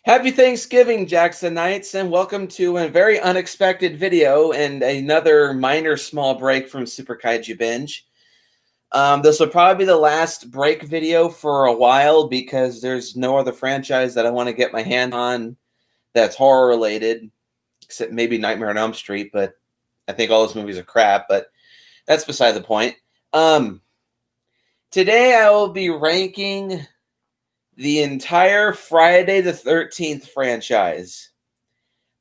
Happy Thanksgiving, Jackson Knights, and welcome to a very unexpected video and another minor small break from Super Kaiju Binge. This will probably be the last break video for a while because there's no other franchise that I want to get my hand on that's horror related, except maybe Nightmare on Elm Street, but I think all those movies are crap, but that's beside the point. Today I will be ranking the entire Friday the 13th franchise.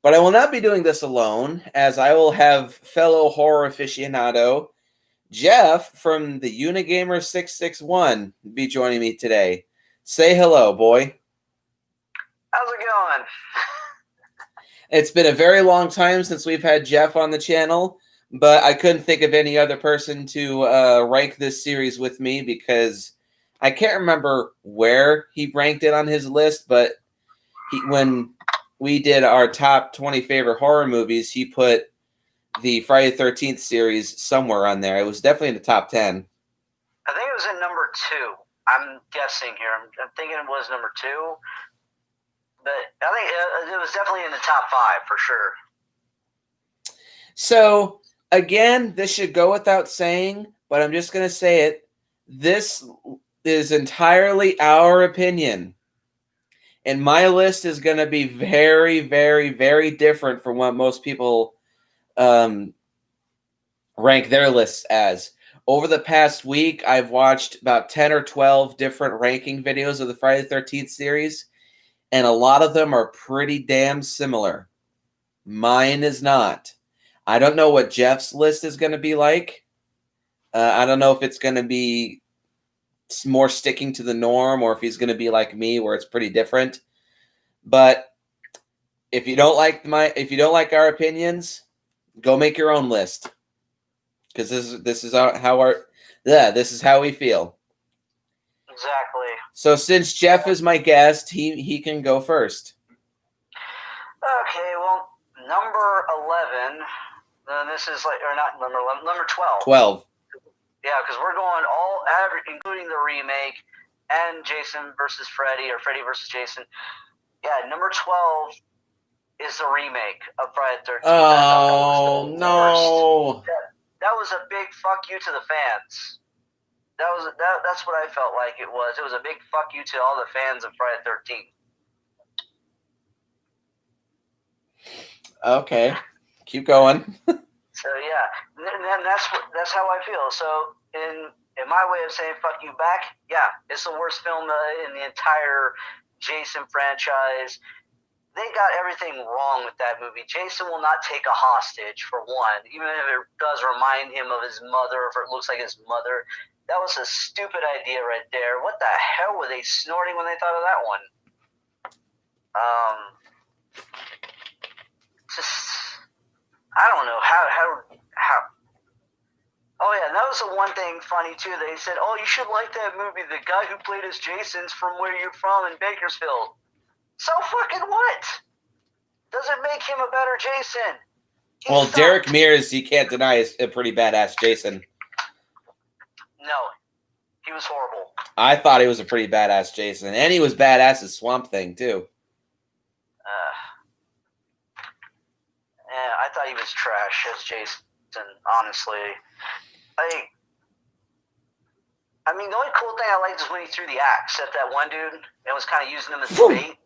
But I will not be doing this alone, as I will have fellow horror aficionado Jeff from TheUnagamer661 be joining me today. Say hello, boy. How's it going? It's been a very long time since we've had Jeff on the channel, but I couldn't think of any other person to rank this series with me because I can't remember where he ranked it on his list, but when we did our top 20 favorite horror movies, he put the Friday the 13th series somewhere on there. It was definitely in the top 10. I think it was in number 2. I'm guessing here. I'm thinking it was number 2. But I think it was definitely in the top 5 for sure. So, again, this should go without saying, but I'm just going to say it. This is entirely our opinion. And my list is going to be very, very, very different from what most people rank their lists as. Over the past week, I've watched about 10 or 12 different ranking videos of the Friday the 13th series, and a lot of them are pretty damn similar. Mine is not. I don't know what Jeff's list is going to be like. I don't know if it's going to be more sticking to the norm or if he's going to be like me where it's pretty different. But if you don't like our opinions, go make your own list, because this is how we feel. Exactly. So since Jeff is my guest, he can go first. Okay, well, number 11. This is not number 11, number 12. 12. Yeah, because we're going all including the remake and Jason versus Freddy or Freddy versus Jason. Yeah, number 12 is the remake of Friday the 13th. Oh, no. That was a big fuck you to the fans. That's what I felt like it was. It was a big fuck you to all the fans of Friday the 13th. Okay. Keep going. So yeah, and that's how I feel. So in my way of saying fuck you back, yeah, it's the worst film in the entire Jason franchise. They got everything wrong with that movie. Jason will not take a hostage, for one, even if it does remind him of his mother, if it looks like his mother. That was a stupid idea right there. What the hell were they snorting when they thought of that one? I don't know how. Oh yeah, that was the one thing funny too. They said, "Oh, you should like that movie. The guy who played as Jason's from where you're from in Bakersfield." So fucking what? Doesn't make him a better Jason. Well, Derek Mears, you can't deny, is a pretty badass Jason. No, he was horrible. I thought he was a pretty badass Jason, and he was badass as Swamp Thing too. Yeah, I thought he was trash as Jason. Honestly, I mean, the only cool thing I liked is when he threw the axe at that one dude and was kind of using him as bait. He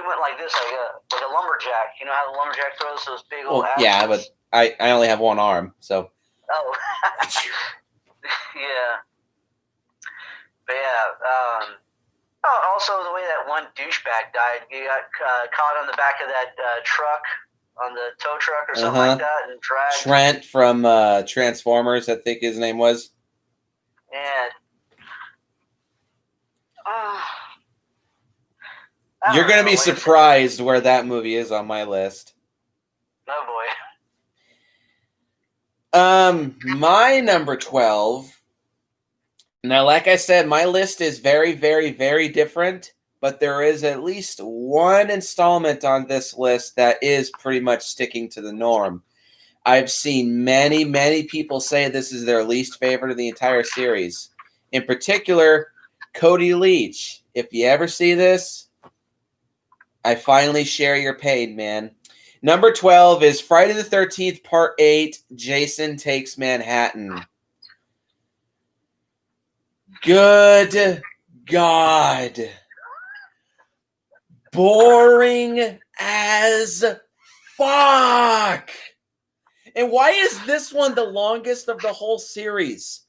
went like this, like a lumberjack. You know how the lumberjack throws those big old axes? Yeah, but I only have one arm, so. Oh. Yeah. But yeah, also the way that one douchebag died, he got caught on the back of that truck, on the tow truck or something like that, and dragged. Trent from Transformers, I think his name was. And you're going to be surprised where that movie is on my list. Oh boy. My number 12. Now, like I said, my list is very, very, very different, but there is at least one installment on this list that is pretty much sticking to the norm. I've seen many, many people say this is their least favorite of the entire series. In particular, Cody Leach. If you ever see this, I finally share your pain, man. Number 12 is Friday the 13th, Part 8, Jason Takes Manhattan. Good God. Boring as fuck. And why is this one the longest of the whole series?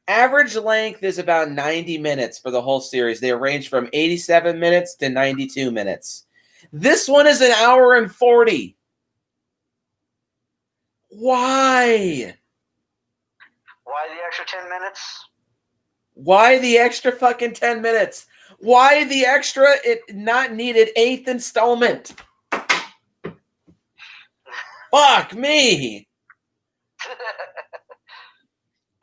Average length is about 90 minutes for the whole series. They range from 87 minutes to 92 minutes. This one is an hour and 40. Why? Why the extra 10 minutes? Why the extra fucking 10 minutes? Why the extra, not needed 8th installment? Fuck me.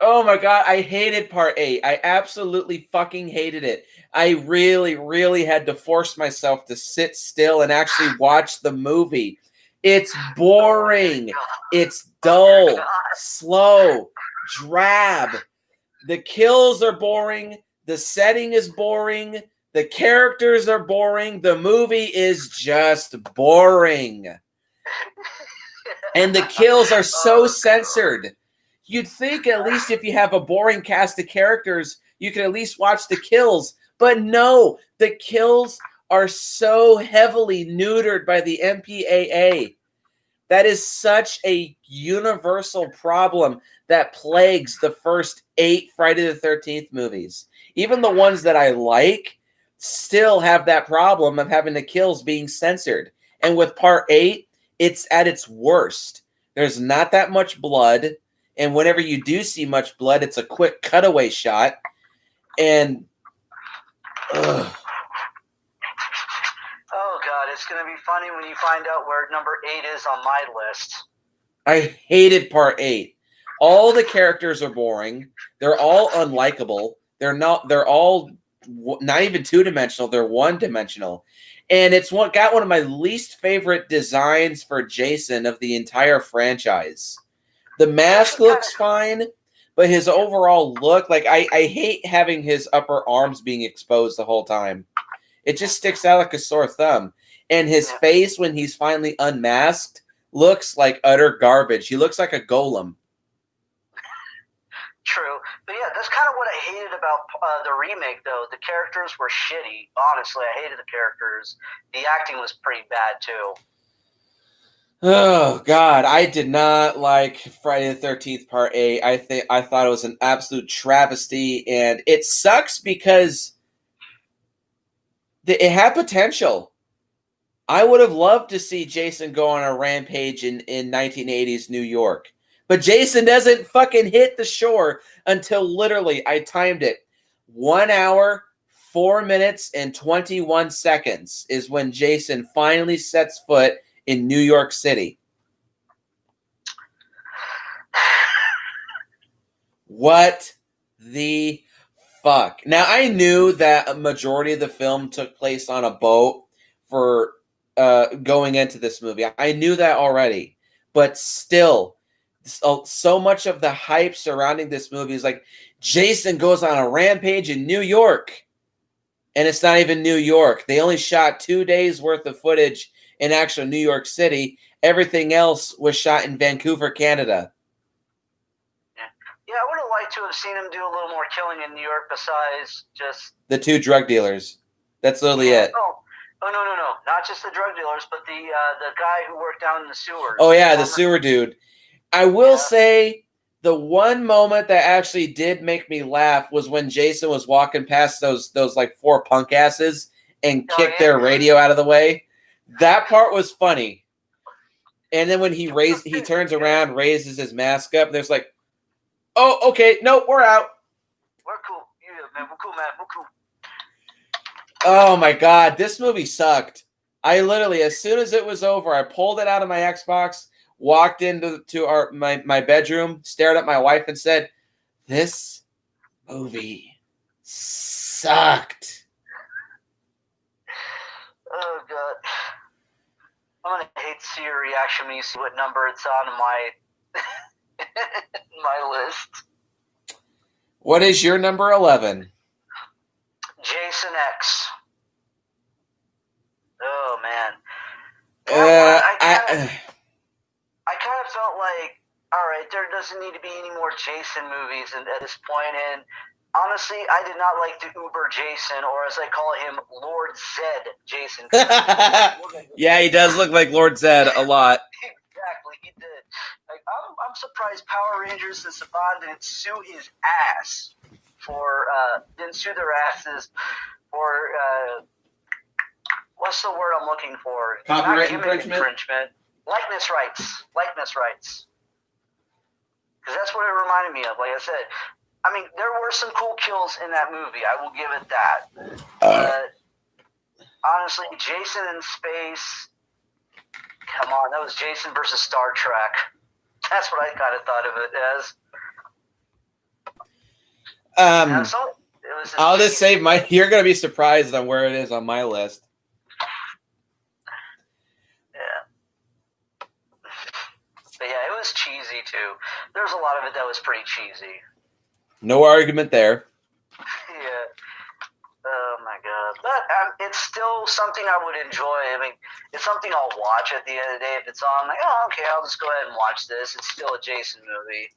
Oh my God, I hated Part 8. I absolutely fucking hated it. I really, really had to force myself to sit still and actually watch the movie. It's boring. It's dull, slow, drab. The kills are boring. The setting is boring. The characters are boring. The movie is just boring. And the kills are so censored. You'd think at least if you have a boring cast of characters, you could at least watch the kills. But no, the kills are so heavily neutered by the MPAA. That is such a universal problem that plagues the first 8 Friday the 13th movies. Even the ones that I like still have that problem of having the kills being censored. And with Part 8, it's at its worst. There's not that much blood. And whenever you do see much blood, it's a quick cutaway shot. And, ugh. Oh, God, it's going to be funny when you find out where number 8 is on my list. I hated Part 8. All the characters are boring. They're all unlikable. They're all not even two-dimensional. They're one-dimensional. And it's got one of my least favorite designs for Jason of the entire franchise. The mask looks fine, but his overall look, like I hate having his upper arms being exposed the whole time. It just sticks out like a sore thumb. And his face, when he's finally unmasked, looks like utter garbage. He looks like a golem. True. But yeah, that's kind of what I hated about the remake, though. The characters were shitty. Honestly, I hated the characters. The acting was pretty bad, too. Oh, God. I did not like Friday the 13th Part 8. I thought it was an absolute travesty. And it sucks because it had potential. I would have loved to see Jason go on a rampage in 1980s New York. But Jason doesn't fucking hit the shore until literally, I timed it, 1 hour, 4 minutes, and 21 seconds is when Jason finally sets foot in New York City. What the fuck? Now, I knew that a majority of the film took place on a boat for going into this movie. I knew that already. But still, so much of the hype surrounding this movie is like, Jason goes on a rampage in New York. And it's not even New York. They only shot 2 days worth of footage in actual New York City. Everything else was shot in Vancouver, Canada. Yeah, I would have liked to have seen him do a little more killing in New York besides just... the 2 drug dealers. That's literally it. Oh, no. Not just the drug dealers, but the guy who worked down in the sewers. Oh, yeah, the sewer dude. I will say the one moment that actually did make me laugh was when Jason was walking past those like 4 punk asses and kicked their radio out of the way. That part was funny. And then when he turns around, raises his mask up, and there's like, oh, okay, no, we're out. We're cool. Yeah, man, we're cool, man. We're cool. Oh my God, this movie sucked. I literally, as soon as it was over, I pulled it out of my Xbox, walked into my bedroom, stared at my wife, and said, "This movie sucked." Oh God, I'm gonna hate to see your reaction when you see what number it's on my my list. What is your number 11? Jason Jason X. Oh man. I kind of felt like, all right, there doesn't need to be any more Jason movies at this point. And honestly, I did not like the Uber Jason, or as I call him, Lord Zed Jason. Yeah, he does look like Lord Zed a lot. Exactly, he did. Like, I'm surprised Power Rangers and Saban didn't sue his ass didn't sue their asses for what's the word I'm looking for? Copyright infringement. Likeness rights. Because that's what it reminded me of. Like I said, I mean, there were some cool kills in that movie. I will give it that. Honestly, Jason in space. Come on, that was Jason versus Star Trek. That's what I kind of thought of it as. I'll just say, you're going to be surprised on where it is on my list. But yeah, it was cheesy too. There's a lot of it that was pretty cheesy. No argument there. Yeah. Oh my god. But it's still something I would enjoy. I mean, it's something I'll watch at the end of the day. If it's on, like, oh, okay, I'll just go ahead and watch this. It's still a Jason movie.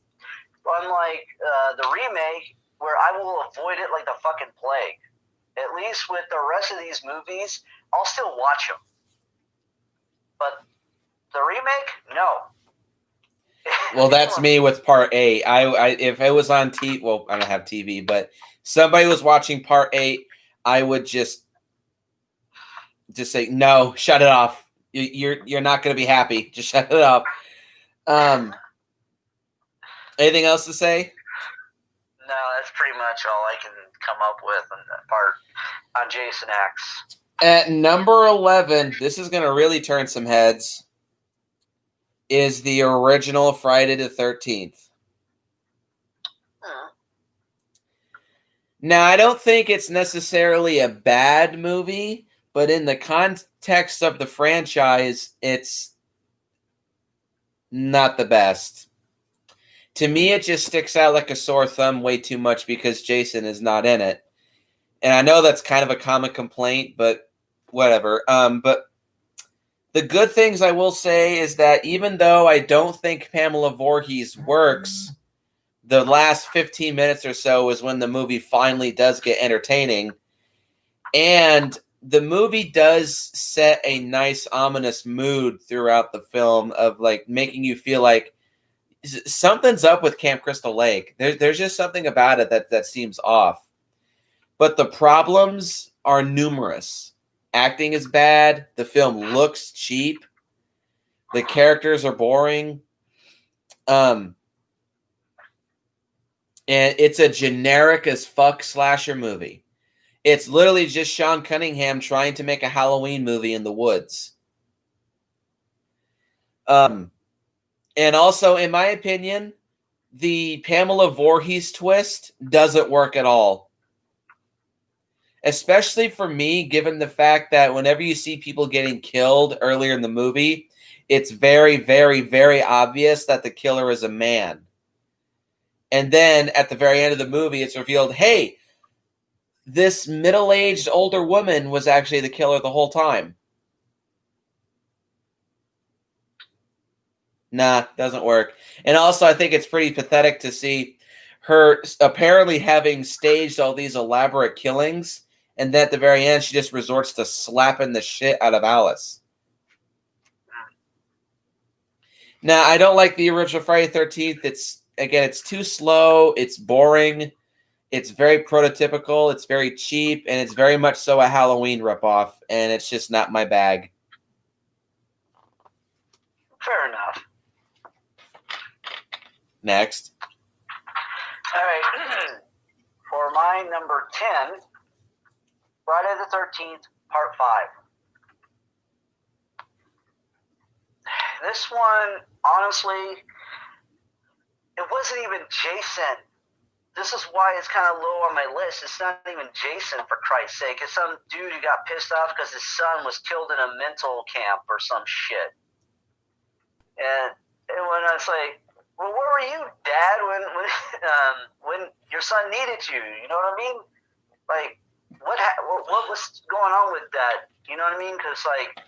Unlike the remake, where I will avoid it like the fucking plague. At least with the rest of these movies, I'll still watch them. But the remake, no. Well, that's me with Part 8. I if it was on TV, well, I don't have TV, but somebody was watching Part 8, I would just say, no, shut it off. You're not going to be happy. Just shut it off. Anything else to say? No, that's pretty much all I can come up with on that part on Jason X. At number 11, this is going to really turn some heads, is the original Friday the 13th. Now, I don't think it's necessarily a bad movie, but in the context of the franchise, it's not the best. To me, it just sticks out like a sore thumb way too much because Jason is not in it. And I know that's kind of a common complaint, but whatever. But the good things I will say is that even though I don't think Pamela Voorhees works, the last 15 minutes or so is when the movie finally does get entertaining. And the movie does set a nice, ominous mood throughout the film of like making you feel like something's up with Camp Crystal Lake. There's just something about it that seems off. But the problems are numerous. Acting is bad. The film looks cheap. The characters are boring. And it's a generic as fuck slasher movie. It's literally just Sean Cunningham trying to make a Halloween movie in the woods. And also, in my opinion, the Pamela Voorhees twist doesn't work at all. Especially for me, given the fact that whenever you see people getting killed earlier in the movie, it's very, very, very obvious that the killer is a man. And then at the very end of the movie, it's revealed, hey, this middle-aged older woman was actually the killer the whole time. Nah, doesn't work. And also, I think it's pretty pathetic to see her apparently having staged all these elaborate killings, and then at the very end, she just resorts to slapping the shit out of Alice. Now, I don't like the original Friday the 13th. It's too slow. It's boring. It's very prototypical. It's very cheap, and it's very much so a Halloween ripoff, and it's just not my bag. Fair enough. Next. All right. For my number 10, Friday the 13th, Part 5. This one, honestly, it wasn't even Jason. This is why it's kind of low on my list. It's not even Jason, for Christ's sake. It's some dude who got pissed off because his son was killed in a mental camp or some shit. And when I was like, well, where were you, Dad, when your son needed you? You know what I mean? Like, what was going on with that? You know what I mean? Because like,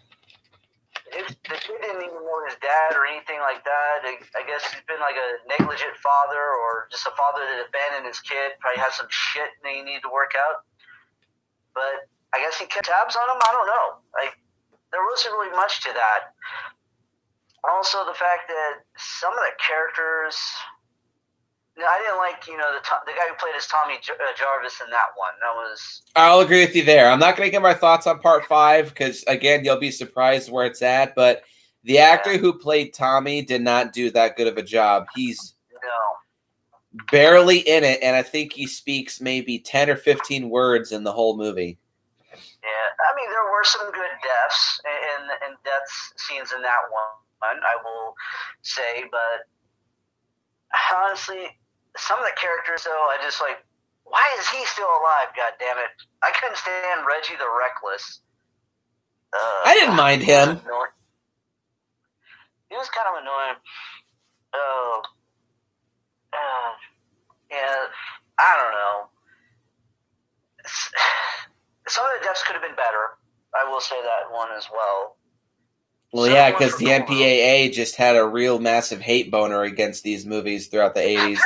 if the kid didn't even know his dad or anything like that, I guess he's been like a negligent father or just a father that abandoned his kid. Probably has some shit that he needed to work out. But I guess he kept tabs on him. I don't know. Like, there wasn't really much to that. Also, the fact that some of the characters, I didn't like, the guy who played as Tommy Jarvis in that one. That was. I'll agree with you there. I'm not going to give my thoughts on part 5 because, again, you'll be surprised where it's at. But the actor who played Tommy did not do that good of a job. He's barely in it, and I think he speaks maybe 10 or 15 words in the whole movie. Yeah, I mean, there were some good deaths and death scenes in that one, I will say, but honestly, some of the characters, though, I just like, why is he still alive, God damn it? I couldn't stand Reggie the Reckless. I didn't mind him. He was kind of annoying. Yeah, I don't know. Some of the deaths could have been better. I will say that one as well. Well, yeah, because the MPAA just had a real massive hate boner against these movies throughout the 80s.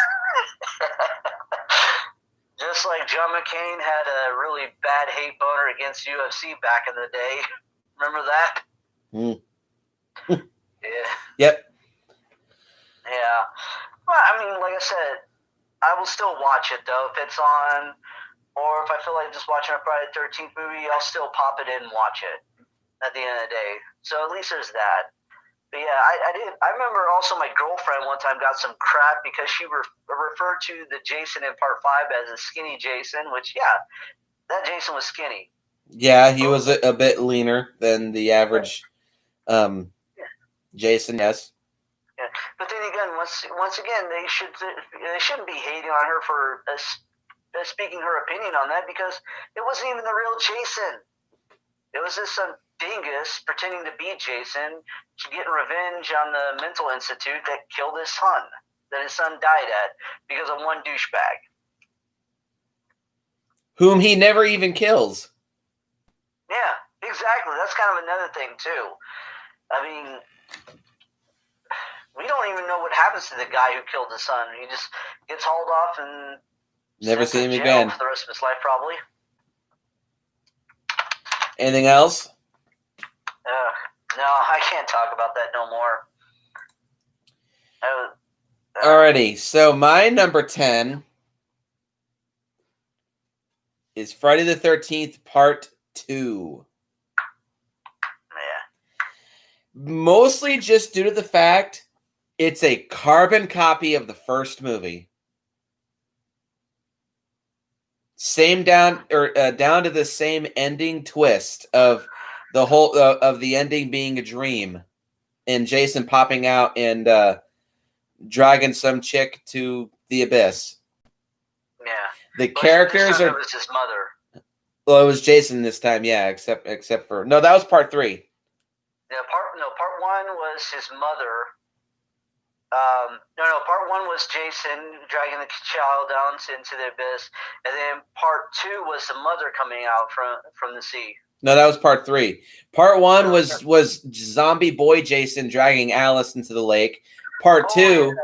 Just like John McCain had a really bad hate boner against UFC back in the day. Remember that? Yeah. Yep. Yeah. Well, I mean, like I said, I will still watch it, though, if it's on, or if I feel like just watching a Friday the 13th movie, I'll still pop it in and watch it at the end of the day. So at least there's that. But yeah, I remember also my girlfriend one time got some crap because she referred to the Jason in part 5 as a skinny Jason, which, yeah, that Jason was skinny. Yeah, he was a bit leaner than the average Jason, yes. Yeah. But then again, once again, they shouldn't be hating on her for speaking her opinion on that because it wasn't even the real Jason. It was just some dingus pretending to be Jason, getting revenge on the mental institute that killed his son, that his son died at because of one douchebag. Whom he never even kills. Yeah, exactly. That's kind of another thing, too. I mean, we don't even know what happens to the guy who killed his son. He just gets hauled off and never see him again for the rest of his life, probably. Anything else? No, I can't talk about that no more. Alrighty, so my number 10 is Friday the 13th, Part 2. Yeah. Mostly just due to the fact it's a carbon copy of the first movie. Down to the same ending twist of the whole of the ending being a dream, and Jason popping out and dragging some chick to the abyss. Yeah. The characters are. It was his mother. Well, it was Jason this time, yeah. Except for no, that was part 3. Yeah, part 1 was his mother. Part 1 was Jason dragging the child down into the abyss, and then part 2 was the mother coming out from the sea. No, that was part 3. Part 1 was zombie boy Jason dragging Alice into the lake. Part 2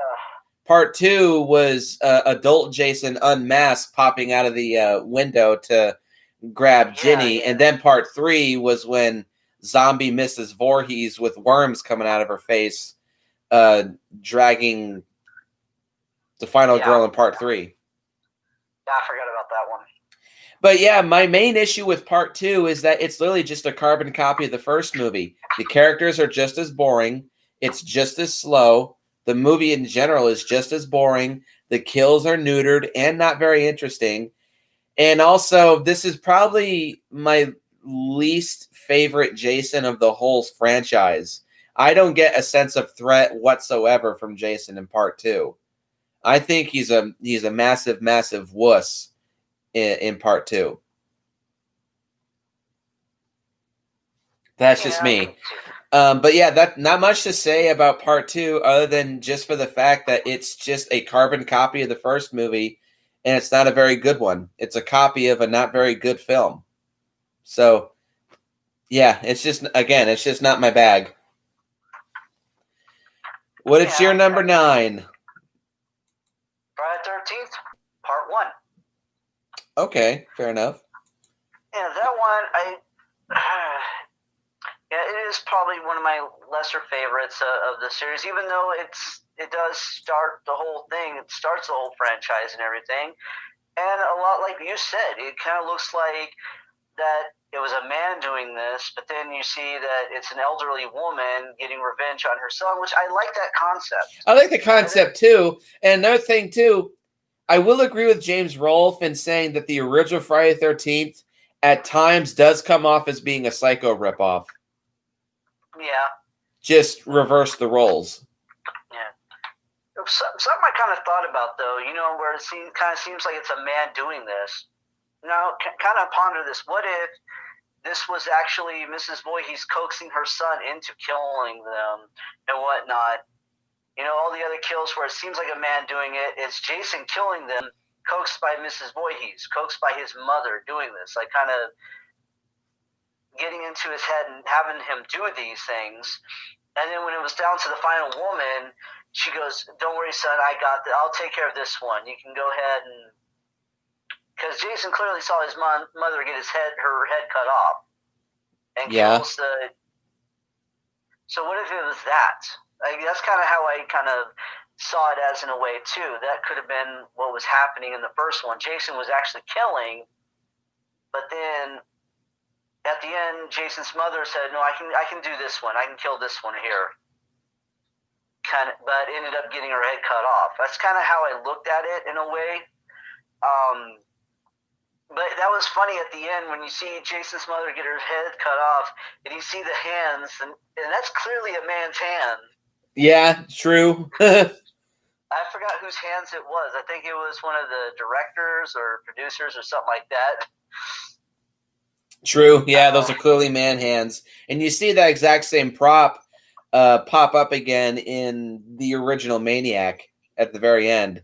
was adult Jason unmasked popping out of the window to grab Ginny, and then part 3 was when zombie Mrs. Voorhees with worms coming out of her face dragging the final girl in part 3. Yeah, I forgot about that one. But yeah, my main issue with part 2 is that it's literally just a carbon copy of the first movie. The characters are just as boring. It's just as slow. The movie in general is just as boring. The kills are neutered and not very interesting. And also, this is probably my least favorite Jason of the whole franchise. I don't get a sense of threat whatsoever from Jason in part 2. I think he's a massive, massive wuss in part 2. That's just me. But yeah, that not much to say about part 2 other than just for the fact that it's just a carbon copy of the first movie. and it's not a very good one. It's a copy of a not very good film. So, yeah, it's just not my bag. What is your number 9? Friday 13th, Part 1. Okay, fair enough. Yeah, that one, yeah, it is probably one of my lesser favorites of the series, even though it does start the whole thing. It starts the whole franchise and everything. And a lot like you said, it kind of looks like that it was a man doing this, but then you see that it's an elderly woman getting revenge on her son, which I like that concept. I like the concept too. And another thing too, I will agree with James Rolfe in saying that the original Friday the 13th at times does come off as being a Psycho ripoff. Yeah. Just reverse the roles. Yeah. Something I kind of thought about, though, where it kind of seems like it's a man doing this. Now, kind of ponder this. What if this was actually Mrs. Voorhees coaxing her son into killing them and whatnot? All the other kills where it seems like a man doing it, it's Jason killing them, coaxed by Mrs. Voorhees, coaxed by his mother doing this. Like, kind of getting into his head and having him do these things. And then when it was down to the final woman, she goes, "Don't worry, son, I'll take care of this one. You can go ahead and..." Because Jason clearly saw his mother get her head cut off. And kills the... So what if it was that? That's kind of how I kind of saw it as in a way, too. That could have been what was happening in the first one. Jason was actually killing, but then at the end, Jason's mother said, "No, I can do this one. I can kill this one here." But ended up getting her head cut off. That's kind of how I looked at it in a way. But that was funny at the end when you see Jason's mother get her head cut off, and you see the hands, and that's clearly a man's hand. Yeah, true. I forgot whose hands it was. I think it was one of the directors or producers or something like that. True. Yeah, those are clearly man hands. And you see that exact same prop pop up again in the original Maniac at the very end.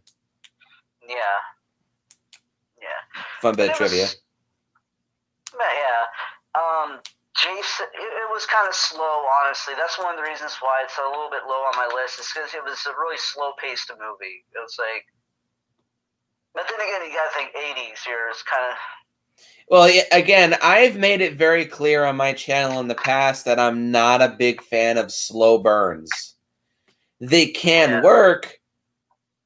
Yeah. Fun bit of trivia. Yeah. Jason, it was kind of slow, honestly. That's one of the reasons why it's a little bit low on my list, is because it was a really slow-paced movie. It was like... But then again, you gotta think 80s here is kind of... Well, again, I've made it very clear on my channel in the past that I'm not a big fan of slow burns. They can work,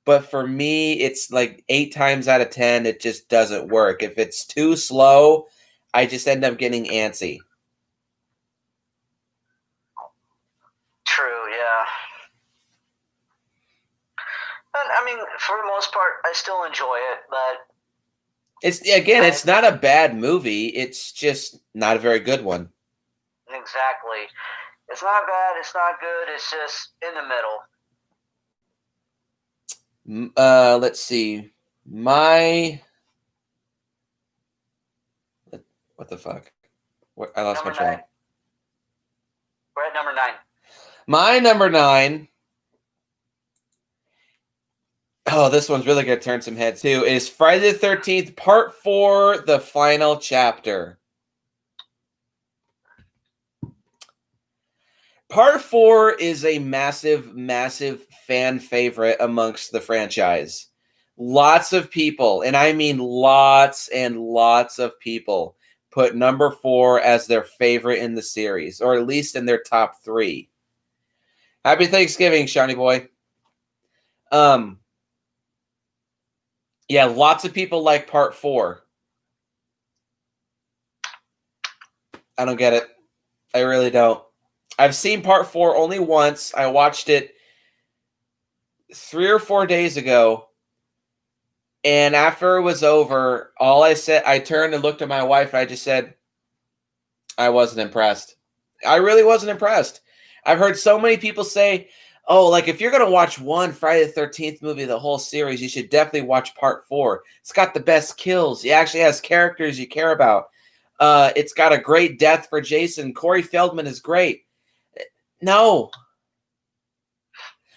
but for me, it's like 8 times out of 10, it just doesn't work. If it's too slow, I just end up getting antsy. True, yeah. But, I mean, for the most part, I still enjoy it, but... It's not a bad movie. It's just not a very good one. Exactly. It's not bad. It's not good. It's just in the middle. Let's see. What the fuck? I lost my track. We're at number 9. My number 9. Oh, this one's really going to turn some heads, too. Is Friday the 13th, Part 4, The Final Chapter. Part 4 is a massive, massive fan favorite amongst the franchise. Lots of people, and I mean lots and lots of people, put number 4 as their favorite in the series, or at least in their top 3. Happy Thanksgiving, Shawnee boy. Yeah, lots of people like Part 4. I don't get it. I really don't. I've seen Part 4 only once. I watched it 3 or 4 days ago. And after it was over, I turned and looked at my wife and I just said, I wasn't impressed. I really wasn't impressed. I've heard so many people say, oh, like if you're going to watch one Friday the 13th movie, the whole series, you should definitely watch Part 4. It's got the best kills. It actually has characters you care about. It's got a great death for Jason. Corey Feldman is great. No.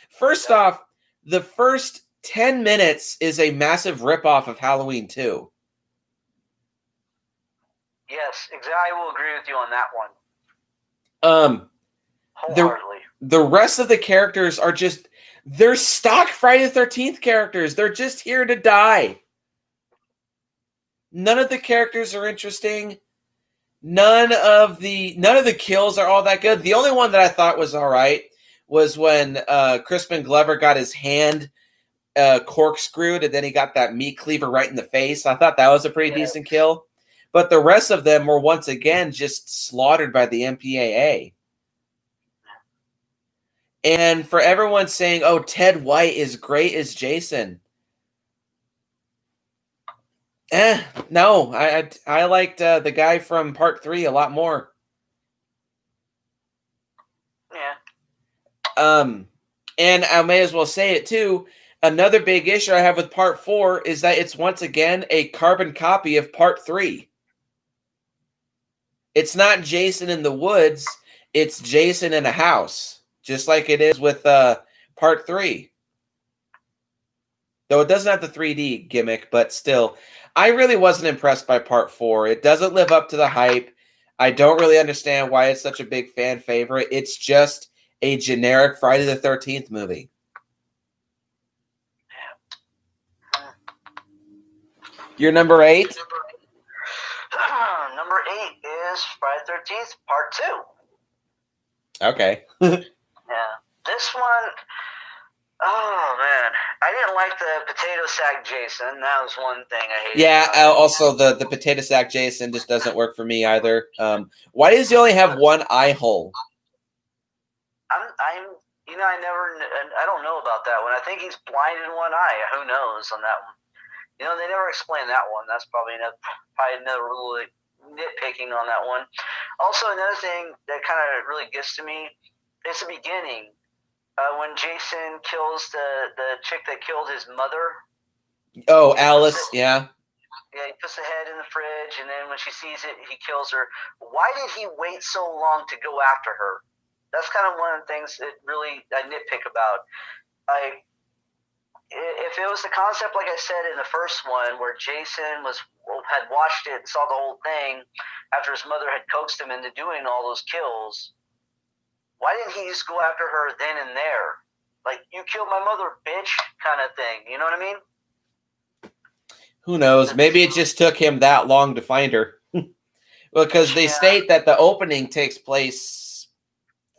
First off, the first 10 minutes is a massive ripoff of Halloween 2. Yes, exactly. I will agree with you on that one. Wholeheartedly. The rest of the characters are just, they're stock Friday the 13th characters. They're just here to die. None of the characters are interesting. None of the kills are all that good. The only one that I thought was all right was when Crispin Glover got his hand corkscrewed, and then he got that meat cleaver right in the face. I thought that was a pretty decent kill. But the rest of them were once again just slaughtered by the MPAA. And for everyone saying, oh, Ted White is great as Jason. No, I liked the guy from Part 3 a lot more. Yeah. And I may as well say it too. Another big issue I have with Part 4 is that it's once again a carbon copy of Part 3. It's not Jason in the woods, it's Jason in a house, just like it is with Part 3. Though it doesn't have the 3D gimmick, but still, I really wasn't impressed by Part 4. It doesn't live up to the hype. I don't really understand why it's such a big fan favorite. It's just a generic Friday the 13th movie. Your number 8? Number 8 is Friday the 13th, Part 2. Okay. Yeah. This one, oh man, I didn't like the potato sack Jason. That was one thing I hated. Yeah, also the potato sack Jason just doesn't work for me either. Why does he only have one eye hole? I don't know about that one. I think he's blind in one eye. Who knows on that one? They never explain that one. That's probably another really nitpicking on that one. Also, another thing that kind of really gets to me, it's the beginning. When Jason kills the chick that killed his mother. Oh, Alice, yeah. Yeah, he puts the head in the fridge, and then when she sees it, he kills her. Why did he wait so long to go after her? That's kind of one of the things that really I nitpick about. If it was the concept, like I said in the first one, where Jason had watched it and saw the whole thing after his mother had coaxed him into doing all those kills, why didn't he just go after her then and there? Like, you killed my mother, bitch, kind of thing. You know what I mean? Who knows? Maybe it just took him that long to find her. Because they state that the opening takes place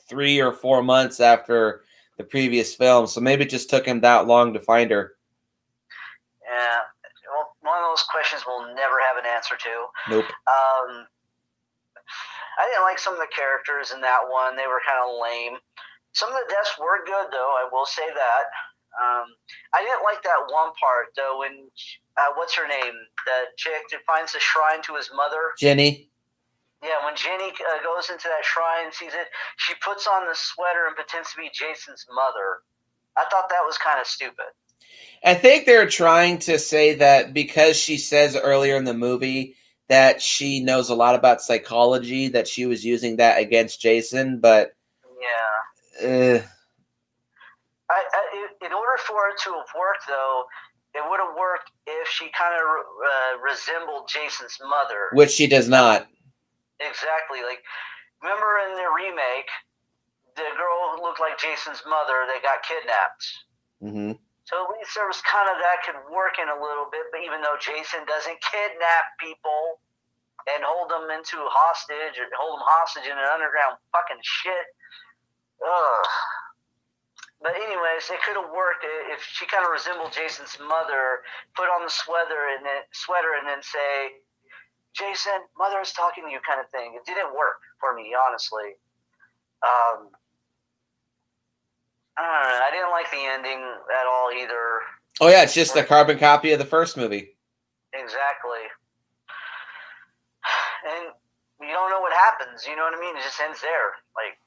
3 or 4 months after the previous film, so maybe it just took him that long to find her. Yeah. Well, one of those questions we'll never have an answer to. Nope. I didn't like some of the characters in that one. They were kind of lame. Some of the deaths were good, though. I will say that. I didn't like that one part, though, when, what's her name? The chick that finds the shrine to his mother. Jenny. Yeah, when Jenny goes into that shrine and sees it, she puts on the sweater and pretends to be Jason's mother. I thought that was kind of stupid. I think they're trying to say that because she says earlier in the movie that she knows a lot about psychology, that she was using that against Jason, but... Yeah. In order for it to have worked, though, it would have worked if she kind of resembled Jason's mother. Which she does not. Exactly. Like, remember in the remake, the girl who looked like Jason's mother, they got kidnapped. Mm-hmm. So at least there was kind of that could work in a little bit, but even though Jason doesn't kidnap people and hold them in an underground fucking shit. Ugh. But anyways, it could have worked if she kind of resembled Jason's mother, put on the sweater and then say, Jason, mother is talking to you kind of thing. It didn't work for me, honestly. I didn't like the ending at all either. Oh, yeah, it's just a carbon copy of the first movie. Exactly. And you don't know what happens, you know what I mean? It just ends there. Like,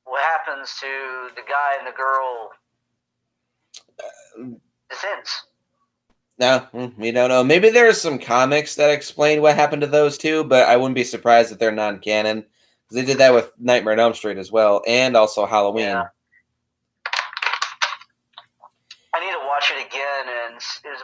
what happens to the guy and the girl just ends. No, we don't know. Maybe there are some comics that explain what happened to those two, but I wouldn't be surprised if they're non-canon. Because they did that with Nightmare on Elm Street as well, and also Halloween. Yeah. I need to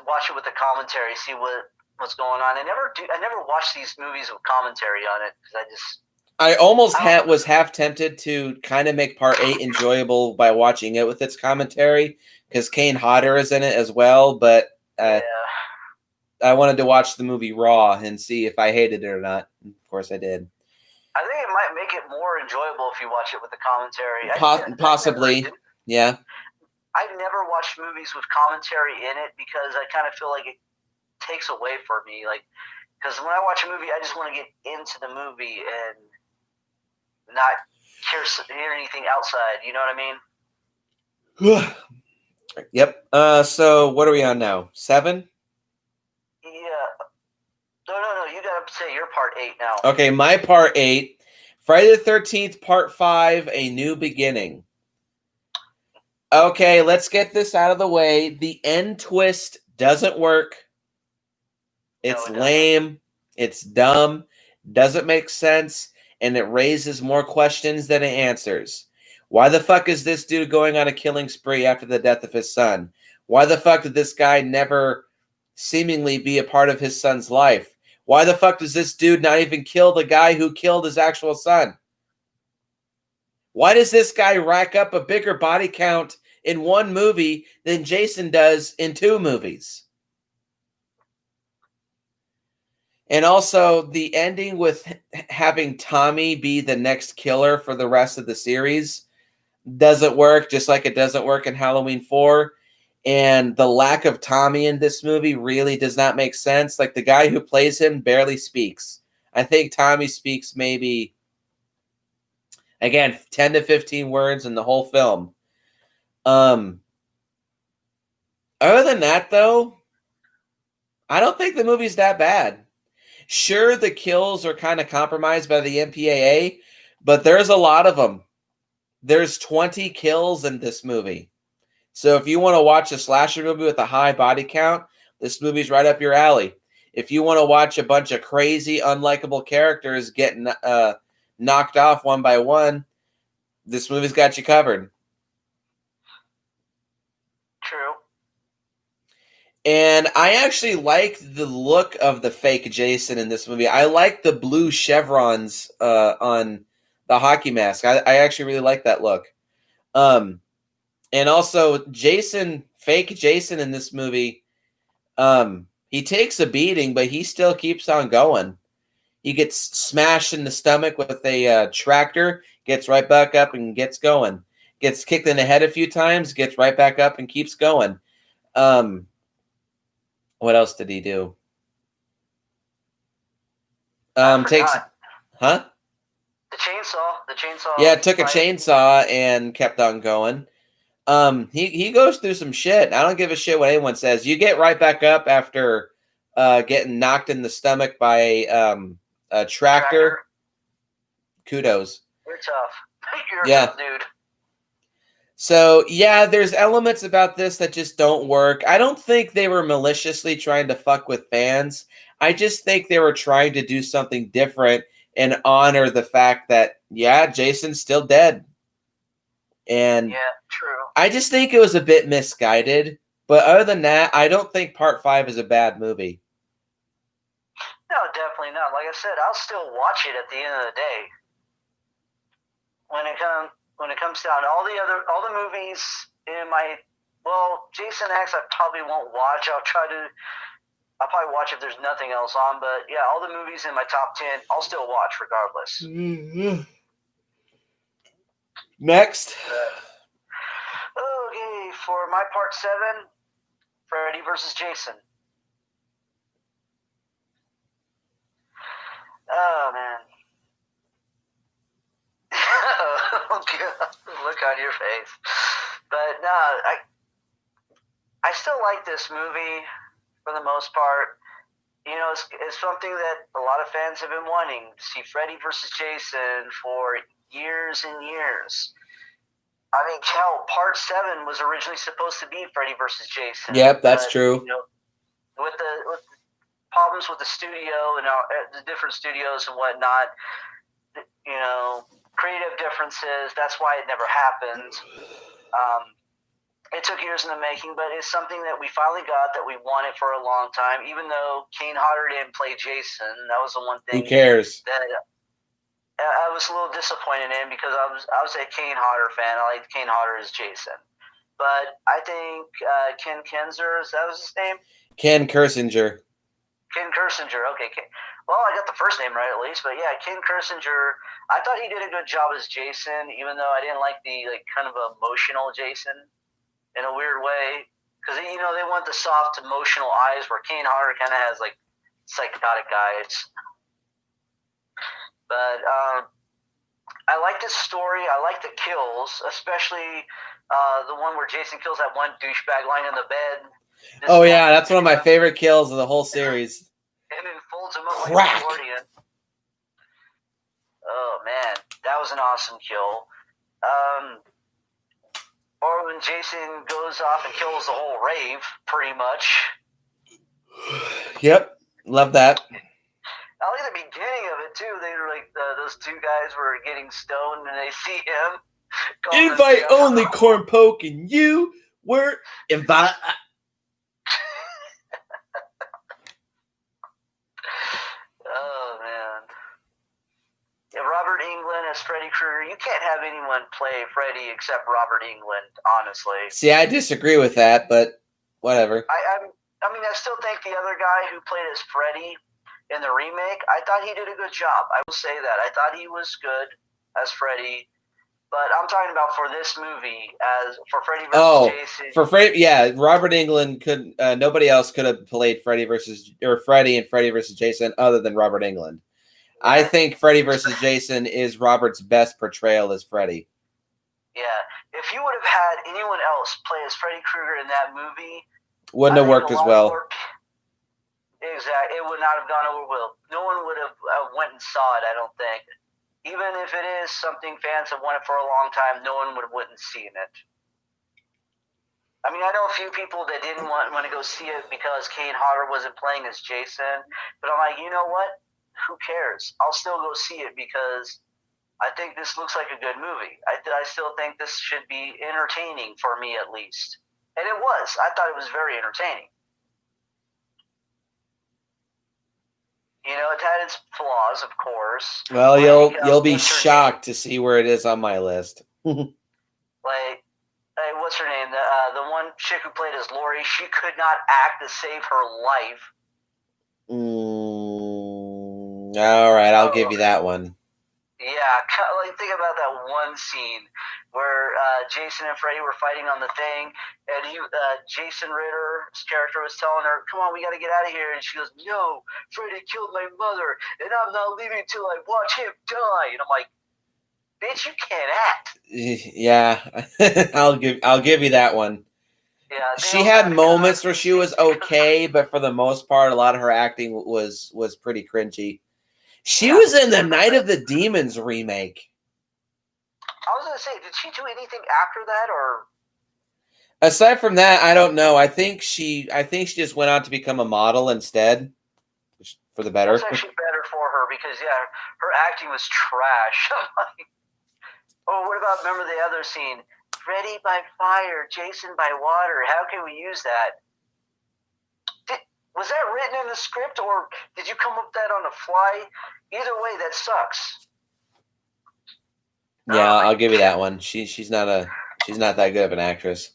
watch it with the commentary, see what's going on. I never watch these movies with commentary on it because I almost was half tempted to kind of make part 8 enjoyable by watching it with its commentary because Kane Hodder is in it as well, but I wanted to watch the movie raw and see if I hated it or not. Of course I did. I think it might make it more enjoyable if you watch it with the commentary. Possibly, yeah. I never watched movies with commentary in it because I kind of feel like it takes away from me. Like, because when I watch a movie, I just want to get into the movie and not hear anything outside. You know what I mean? Yep. So what are we on now? 7? Yeah. No. You gotta say your part 8 now. Okay, my part 8. Friday the 13th, part 5, A New Beginning. Okay, let's get this out of the way. The end twist doesn't work. It's lame. It's dumb. Doesn't make sense. And it raises more questions than it answers. Why the fuck is this dude going on a killing spree after the death of his son? Why the fuck did this guy never seemingly be a part of his son's life? Why the fuck does this dude not even kill the guy who killed his actual son? Why does this guy rack up a bigger body count in one movie than Jason does in 2 movies? And also, the ending with having Tommy be the next killer for the rest of the series doesn't work, just like it doesn't work in Halloween 4. And the lack of Tommy in this movie really does not make sense. Like, the guy who plays him barely speaks. I think Tommy speaks maybe, again, 10 to 15 words in the whole film. Other than that, though, I don't think the movie's that bad. Sure, the kills are kind of compromised by the MPAA, but there's a lot of them. There's 20 kills in this movie. So if you want to watch a slasher movie with a high body count, this movie's right up your alley. If you want to watch a bunch of crazy, unlikable characters get knocked off one by one, this movie's got you covered. True. And I actually like the look of the fake Jason in this movie. I like the blue chevrons on the hockey mask. I actually really like that look. And also, fake Jason in this movie, he takes a beating, but he still keeps on going. He gets smashed in the stomach with a tractor, gets right back up and gets going. Gets kicked in the head a few times, gets right back up and keeps going. What else did he do? The chainsaw. Yeah, took a chainsaw and kept on going. He goes through some shit. I don't give a shit what anyone says. You get right back up after getting knocked in the stomach by a tractor. Kudos. You're tough. You're a tough dude. So, yeah, there's elements about this that just don't work. I don't think they were maliciously trying to fuck with fans. I just think they were trying to do something different and honor the fact that, yeah, Jason's still dead. And yeah, true. I just think it was a bit misguided. But other than that, I don't think Part 5 is a bad movie. No, definitely not. Like I said, I'll still watch it at the end of the day. When it comes down to all the movies in my, Jason X I probably won't watch. I'll probably watch if there's nothing else on, but yeah, all the movies in my top 10 I'll still watch regardless. Mm-hmm. Next. Okay, for my part 7, Freddy versus Jason. Oh man. Look on your face. But no, I still like this movie for the most part. You know, it's something that a lot of fans have been wanting to see Freddy versus Jason for years and years. I mean, hell, part 7 was originally supposed to be Freddy versus Jason. Yep, that's true. You know, with the problems with the studio and the different studios and whatnot, you know, creative differences. That's why it never happened. It took years in the making, but it's something that we finally got that we wanted for a long time. Even though Kane Hodder didn't play Jason, that was the one thing. Who cares? That I was a little disappointed in because I was a Kane Hodder fan. I liked Kane Hodder as Jason, but I think Ken Kenzer, is that was his name? Ken Kirsinger. Ken Kirsinger. Okay. Well, I got the first name right at least, but yeah, Ken Kirsinger. I thought he did a good job as Jason, even though I didn't like the kind of emotional Jason in a weird way, because they want the soft emotional eyes, where Kane Hodder kind of has like psychotic eyes. But I like this story. I like the kills, especially the one where Jason kills that one douchebag lying in the bed. Oh yeah, that's one of my favorite kills of the whole series. And then folds him up like an accordion. Oh man, that was an awesome kill. Or when Jason goes off and kills the whole rave, pretty much. Yep, love that. I like the beginning of it too. They were like those two guys were getting stoned, and they see him. Invite only, corn poke, and you were invite. Oh man. Yeah, Robert Englund as Freddy Krueger. You can't have anyone play Freddy except Robert Englund, honestly. See, I disagree with that, but whatever. I mean, I still think the other guy who played as Freddy in the remake, I thought he did a good job. I will say that. I thought he was good as Freddy. But I'm talking about for this movie, as for Freddy versus Jason. For Freddy, yeah, Robert Englund could. Nobody else could have played Freddy and Freddy versus Jason other than Robert Englund. Yeah. I think Freddy versus Jason is Robert's best portrayal as Freddy. Yeah, if you would have had anyone else play as Freddy Krueger in that movie, wouldn't have worked as well. Exactly, it would not have gone over well. No one would have went and saw it. I don't think. Even if it is something fans have wanted for a long time, no one wouldn't seen it. I mean, I know a few people that didn't want to go see it because Kane Hodder wasn't playing as Jason, but I'm like, you know what? Who cares? I'll still go see it because I think this looks like a good movie. I still think this should be entertaining for me at least. And it was. I thought it was very entertaining. You know, it had its flaws, of course. Well, you'll be shocked to see where it is on my list. Like, what's her name? The one chick who played as Lori, she could not act to save her life. All right, I'll give you that one. Yeah, like think about that one scene where Jason and Freddy were fighting on the thing, and Jason Ritter's character was telling her, "Come on, we got to get out of here," and she goes, "No, Freddy killed my mother, and I'm not leaving till I watch him die." And I'm like, "Bitch, you can't act." Yeah, I'll give you that one. Yeah, she had moments where she was okay, but for the most part, a lot of her acting was pretty cringy. She was in the Night of the Demons remake. I was gonna say, did she do anything after that, or? Aside from that, I don't know. I think she just went on to become a model instead, for the better. That's actually better for her because her acting was trash. Oh, what about, remember the other scene? Freddy by fire, Jason by water. How can we use that? Was that written in the script, or did you come up with that on the fly? Either way, that sucks. Yeah, I'll give you that one. She's not that good of an actress.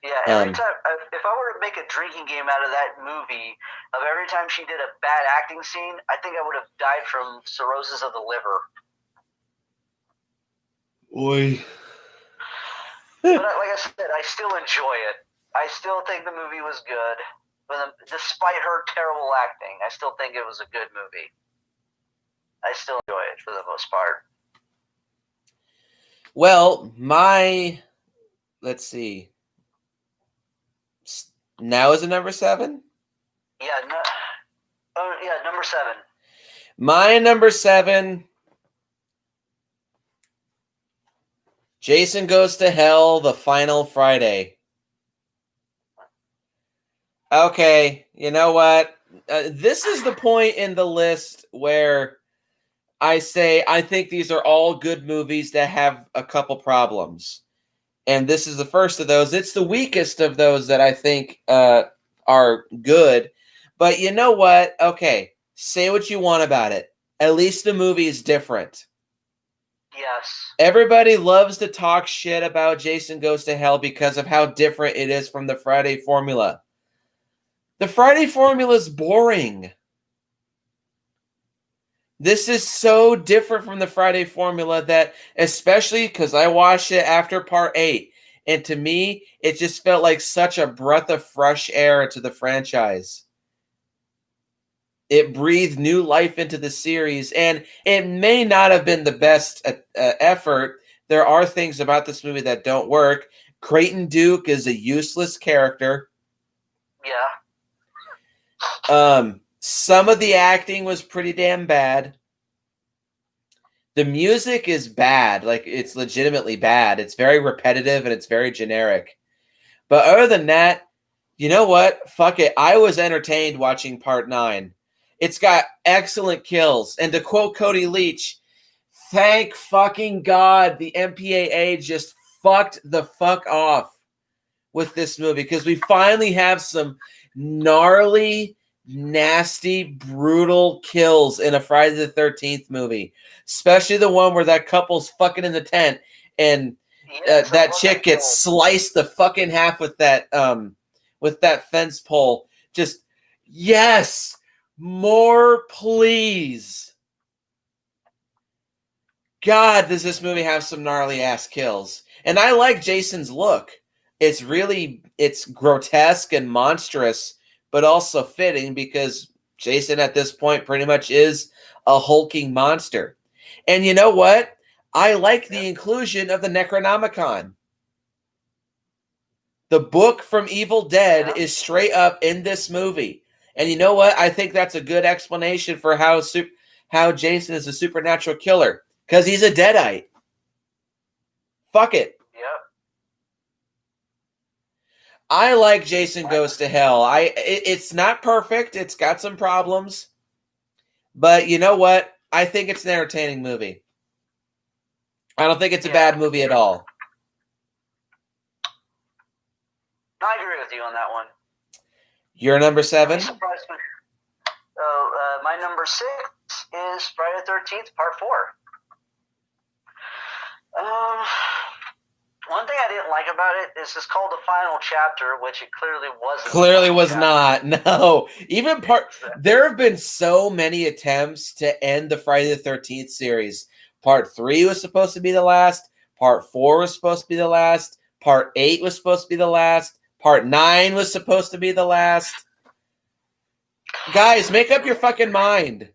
Yeah, every time if I were to make a drinking game out of that movie, of every time she did a bad acting scene, I think I would have died from cirrhosis of the liver. Oy. But like I said, I still enjoy it. I still think the movie was good. But despite her terrible acting, I still think it was a good movie. I still enjoy it for the most part. Well, let's see. Now is it number 7? Yeah, number 7. My number 7. Jason Goes to Hell, The Final Friday. Okay, you know what? This is the point in the list where I say I think these are all good movies that have a couple problems. and this is the first of those. It's the weakest of those that I think are good. But you know what? Okay, say what you want about it. At least the movie is different. Yes. Everybody loves to talk shit about Jason Goes to Hell because of how different it is from the Friday formula. The Friday formula is boring. This is so different from the Friday formula that, especially because I watched it after part 8, and to me, it just felt like such a breath of fresh air to the franchise. It breathed new life into the series, and it may not have been the best effort. There are things about this movie that don't work. Creighton Duke is a useless character. Yeah. Some of the acting was pretty damn bad. The music is bad. Like, it's legitimately bad. It's very repetitive and it's very generic. But other than that, you know what? Fuck it. I was entertained watching part 9. It's got excellent kills. And to quote Cody Leach, thank fucking God the MPAA just fucked the fuck off with this movie, because we finally have some gnarly, nasty, brutal kills in a Friday the 13th movie. Especially the one where that couple's fucking in the tent and that chick gets sliced the fucking half with that fence pole. Just, yes, more please. God, does this movie have some gnarly ass kills. And I like Jason's look. It's grotesque and monstrous, but also fitting because Jason at this point pretty much is a hulking monster. And you know what? I like the inclusion of the Necronomicon. The book from Evil Dead is straight up in this movie. And you know what? I think that's a good explanation for how Jason is a supernatural killer. Because he's a Deadite. Fuck it. Yep. I like Jason Goes to Hell. It's not perfect. It's got some problems. But you know what? I think it's an entertaining movie. I don't think it's a bad movie at all. I agree with you on that one. Your number 7? My number 6 is Friday the 13th, Part 4. One thing I didn't like about it is it's called The Final Chapter, which it clearly wasn't. Clearly was not. No. There have been so many attempts to end the Friday the 13th series. Part 3 was supposed to be the last. Part 4 was supposed to be the last. Part 8 was supposed to be the last. Part 9 was supposed to be the last. Guys, make up your fucking mind.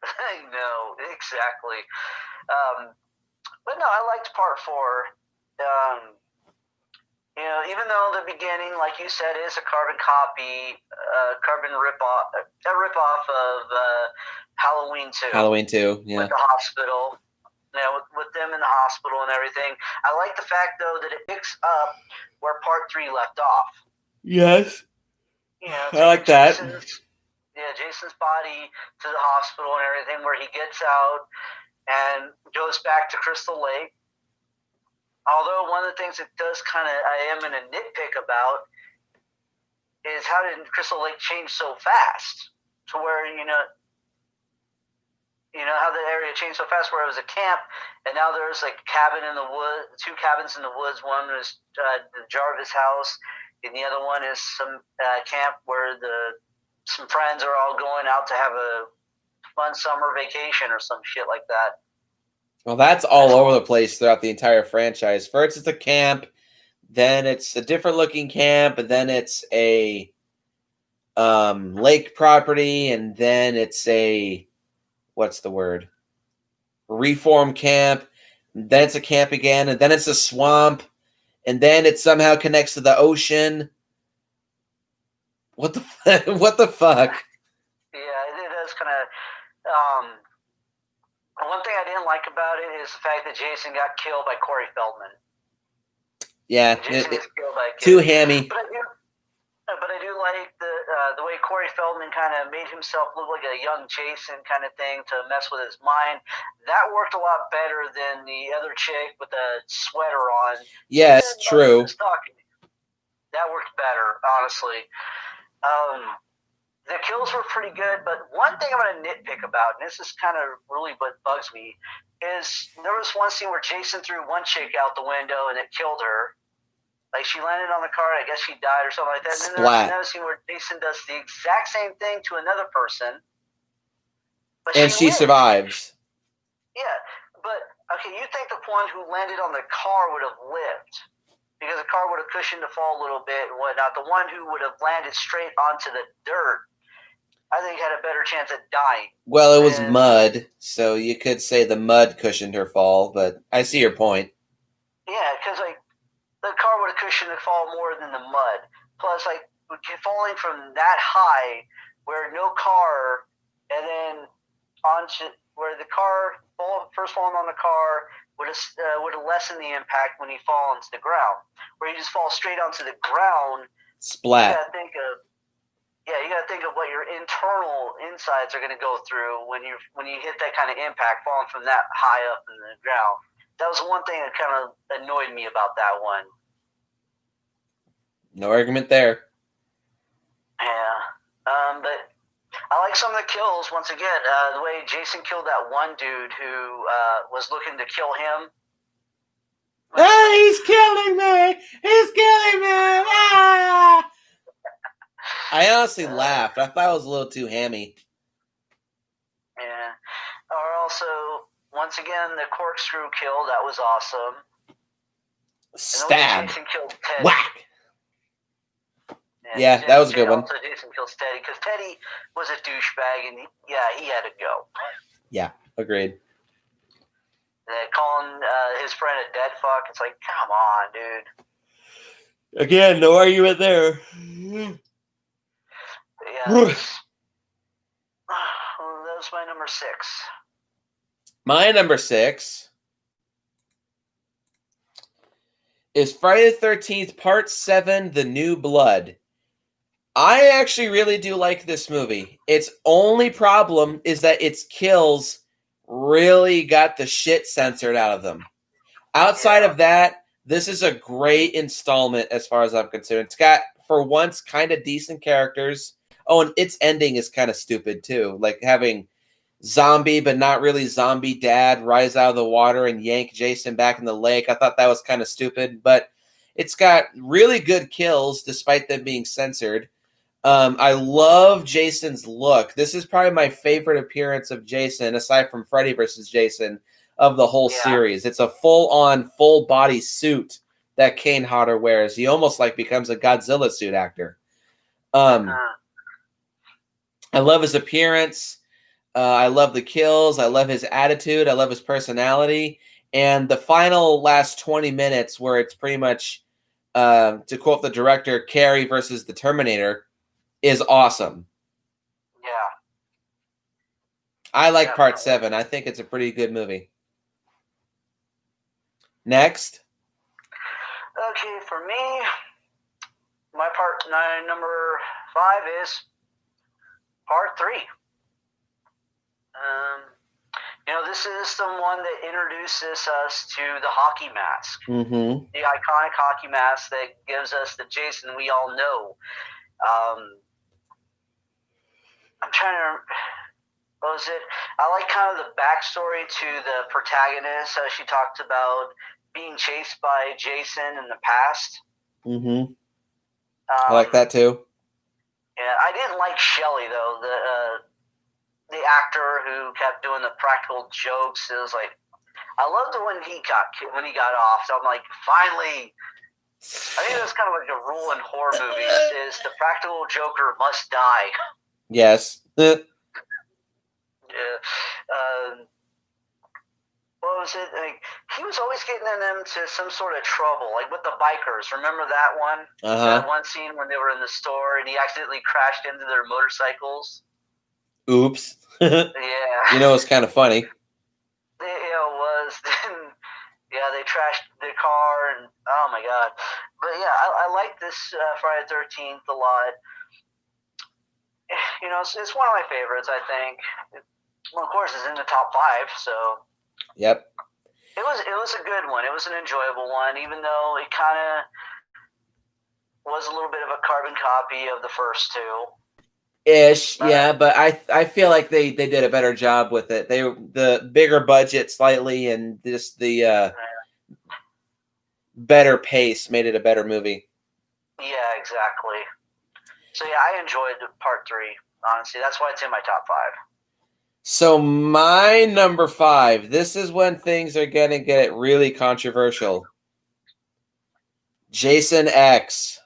I know, exactly. But no, I liked Part 4. Even though the beginning, like you said, is a carbon copy, carbon ripoff, a ripoff of Halloween 2. Halloween 2, yeah. With the hospital, with them in the hospital and everything. I like the fact, though, that it picks up where Part 3 left off. Yes. I like that. Jason's body to the hospital and everything, where he gets out and goes back to Crystal Lake. Although one of the things that does I am in a nitpick about is how did Crystal Lake change so fast to where, how the area changed so fast where it was a camp and now there's like a cabin in the woods, 2 cabins in the woods. One is the Jarvis house and the other one is some camp where some friends are all going out to have a fun summer vacation or some shit like that. Well, that's all over the place throughout the entire franchise. First, it's a camp, then it's a different looking camp, and then it's a lake property, and then it's a reform camp, and then it's a camp again, and then it's a swamp, and then it somehow connects to the ocean. What the fuck? Yeah, it is kind of. One thing I didn't like about it is the fact that Jason got killed by Corey Feldman. Yeah, Jason is killed by too hammy. But I do like the way Corey Feldman kind of made himself look like a young Jason kind of thing to mess with his mind, that worked a lot better than the other chick with the sweater on. Yes, true. That worked better, honestly. The kills were pretty good, but one thing I'm going to nitpick about, and this is kind of really what bugs me, is there was one scene where Jason threw one chick out the window and it killed her. Like, she landed on the car, I guess she died or something like that. And then there's another scene where Jason does the exact same thing to another person. But she survives. Yeah, but, okay, you think the one who landed on the car would have lived, because the car would have cushioned the fall a little bit and whatnot. The one who would have landed straight onto the dirt, I think, had a better chance at dying. Well, it was mud, so you could say the mud cushioned her fall, but I see your point. Yeah, because, like, the car would have cushioned the fall more than the mud. Plus, like, falling from that high, where no car, and then onto where the car first falling on the car would have lessened the impact when you fall into the ground. Where you just fall straight onto the ground, splat. You gotta think of what your internal insides are going to go through when you hit that kind of impact, falling from that high up in the ground. That was one thing that kind of annoyed me about that one. No argument there. Yeah. But I like some of the kills. Once again, the way Jason killed that one dude who was looking to kill him. He's killing me! He's killing me! Ah! I honestly laughed. I thought it was a little too hammy. Yeah. Or also, once again, the corkscrew kill. That was awesome. Stab. Jason killed Teddy. Whack. Yeah, that was a good one. Also, Jason kills Teddy because Teddy was a douchebag, and he had to go. Yeah, agreed. Calling his friend a dead fuck. It's like, come on, dude. Again, no argument there. Yeah, that was my number 6. My number 6 is Friday the 13th, Part 7, The New Blood. I actually really do like this movie. Its only problem is that its kills really got the shit censored out of them. Outside of that, this is a great installment as far as I'm concerned. It's got, for once, kind of decent characters. Oh, and its ending is kind of stupid, too. Like having zombie, but not really zombie dad rise out of the water and yank Jason back in the lake. I thought that was kind of stupid, but it's got really good kills despite them being censored. I love Jason's look. This is probably my favorite appearance of Jason, aside from Freddy versus Jason, of the whole series. It's a full-on, full-body suit that Kane Hodder wears. He almost like becomes a Godzilla suit actor. I love his appearance. I love the kills. I love his attitude. I love his personality. And the final last 20 minutes where it's pretty much, to quote the director, Carrie versus the Terminator, is awesome. Yeah. I like Part 7. I think it's a pretty good movie. Next. Okay, for me, my number 5 is Part 3. This is the one that introduces us to the hockey mask. Mm-hmm. The iconic hockey mask that gives us the Jason we all know. I'm trying to... What was it? I like kind of the backstory to the protagonist. She talked about being chased by Jason in the past. Mm-hmm. I like that too. Yeah, I didn't like Shelley though. The actor who kept doing the practical jokes. It was like, I loved it when he got off. So I'm like, finally. I think that's kind of like a rule in horror movies: is the practical joker must die. Yes. Yeah. What was it? Like, he was always getting them to some sort of trouble, like with the bikers. Remember that one? That one scene when they were in the store and he accidentally crashed into their motorcycles. Oops. Yeah. It's kind of funny. It was. Yeah, they trashed the car, and oh my god. But yeah, I like this Friday the 13th a lot. it's one of my favorites. I think. Well, of course, it's in the top 5. So. Yep. It was a good one. It was an enjoyable one, even though it kind of was a little bit of a carbon copy of the first 2. Ish, yeah, but I feel like they did a better job with it. The bigger budget slightly, and just the better pace made it a better movie. Yeah, exactly. So yeah, I enjoyed part 3. Honestly, that's why it's in my top 5. So my number 5. This is when things are gonna get really controversial. Jason X.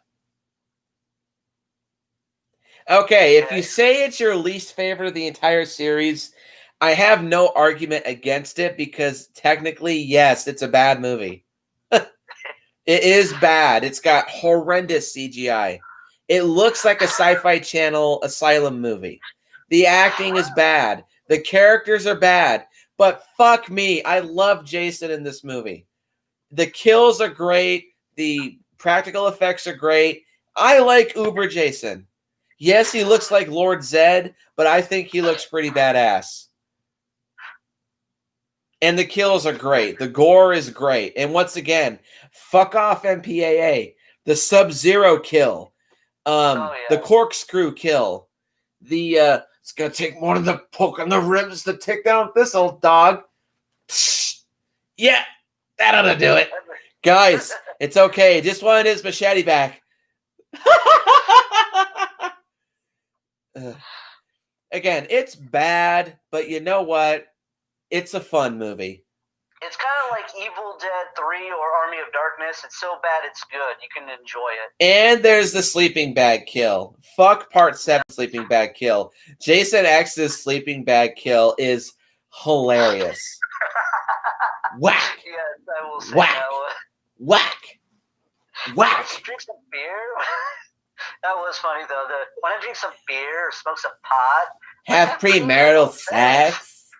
Okay, if you say it's your least favorite of the entire series, I have no argument against it because technically, yes, it's a bad movie. It is bad. It's got horrendous CGI. It looks like a Sci-Fi Channel Asylum movie. The acting is bad. The characters are bad. But fuck me, I love Jason in this movie. The kills are great. The practical effects are great. I like Uber Jason. Yes, he looks like Lord Zed, but I think he looks pretty badass. And the kills are great. The gore is great. And once again, fuck off MPAA. The Sub-Zero kill. The corkscrew kill. It's gonna take more than the poke on the ribs to take down this old dog. Psst. Yeah, that ought to do it. Guys, it's okay. Just wanted his machete back. Again, it's bad, but you know what? It's a fun movie. It's kind of like Evil Dead 3 or Army of Darkness. It's so bad it's good. You can enjoy it. And there's the sleeping bag kill. Fuck part 7 sleeping bag kill. Jason X's sleeping bag kill is hilarious. Whack. Yes, I will say Whack. that one. Whack. Whack. Drink some beer. That was funny though. Want to drink some beer or smoke some pot? Have premarital sex.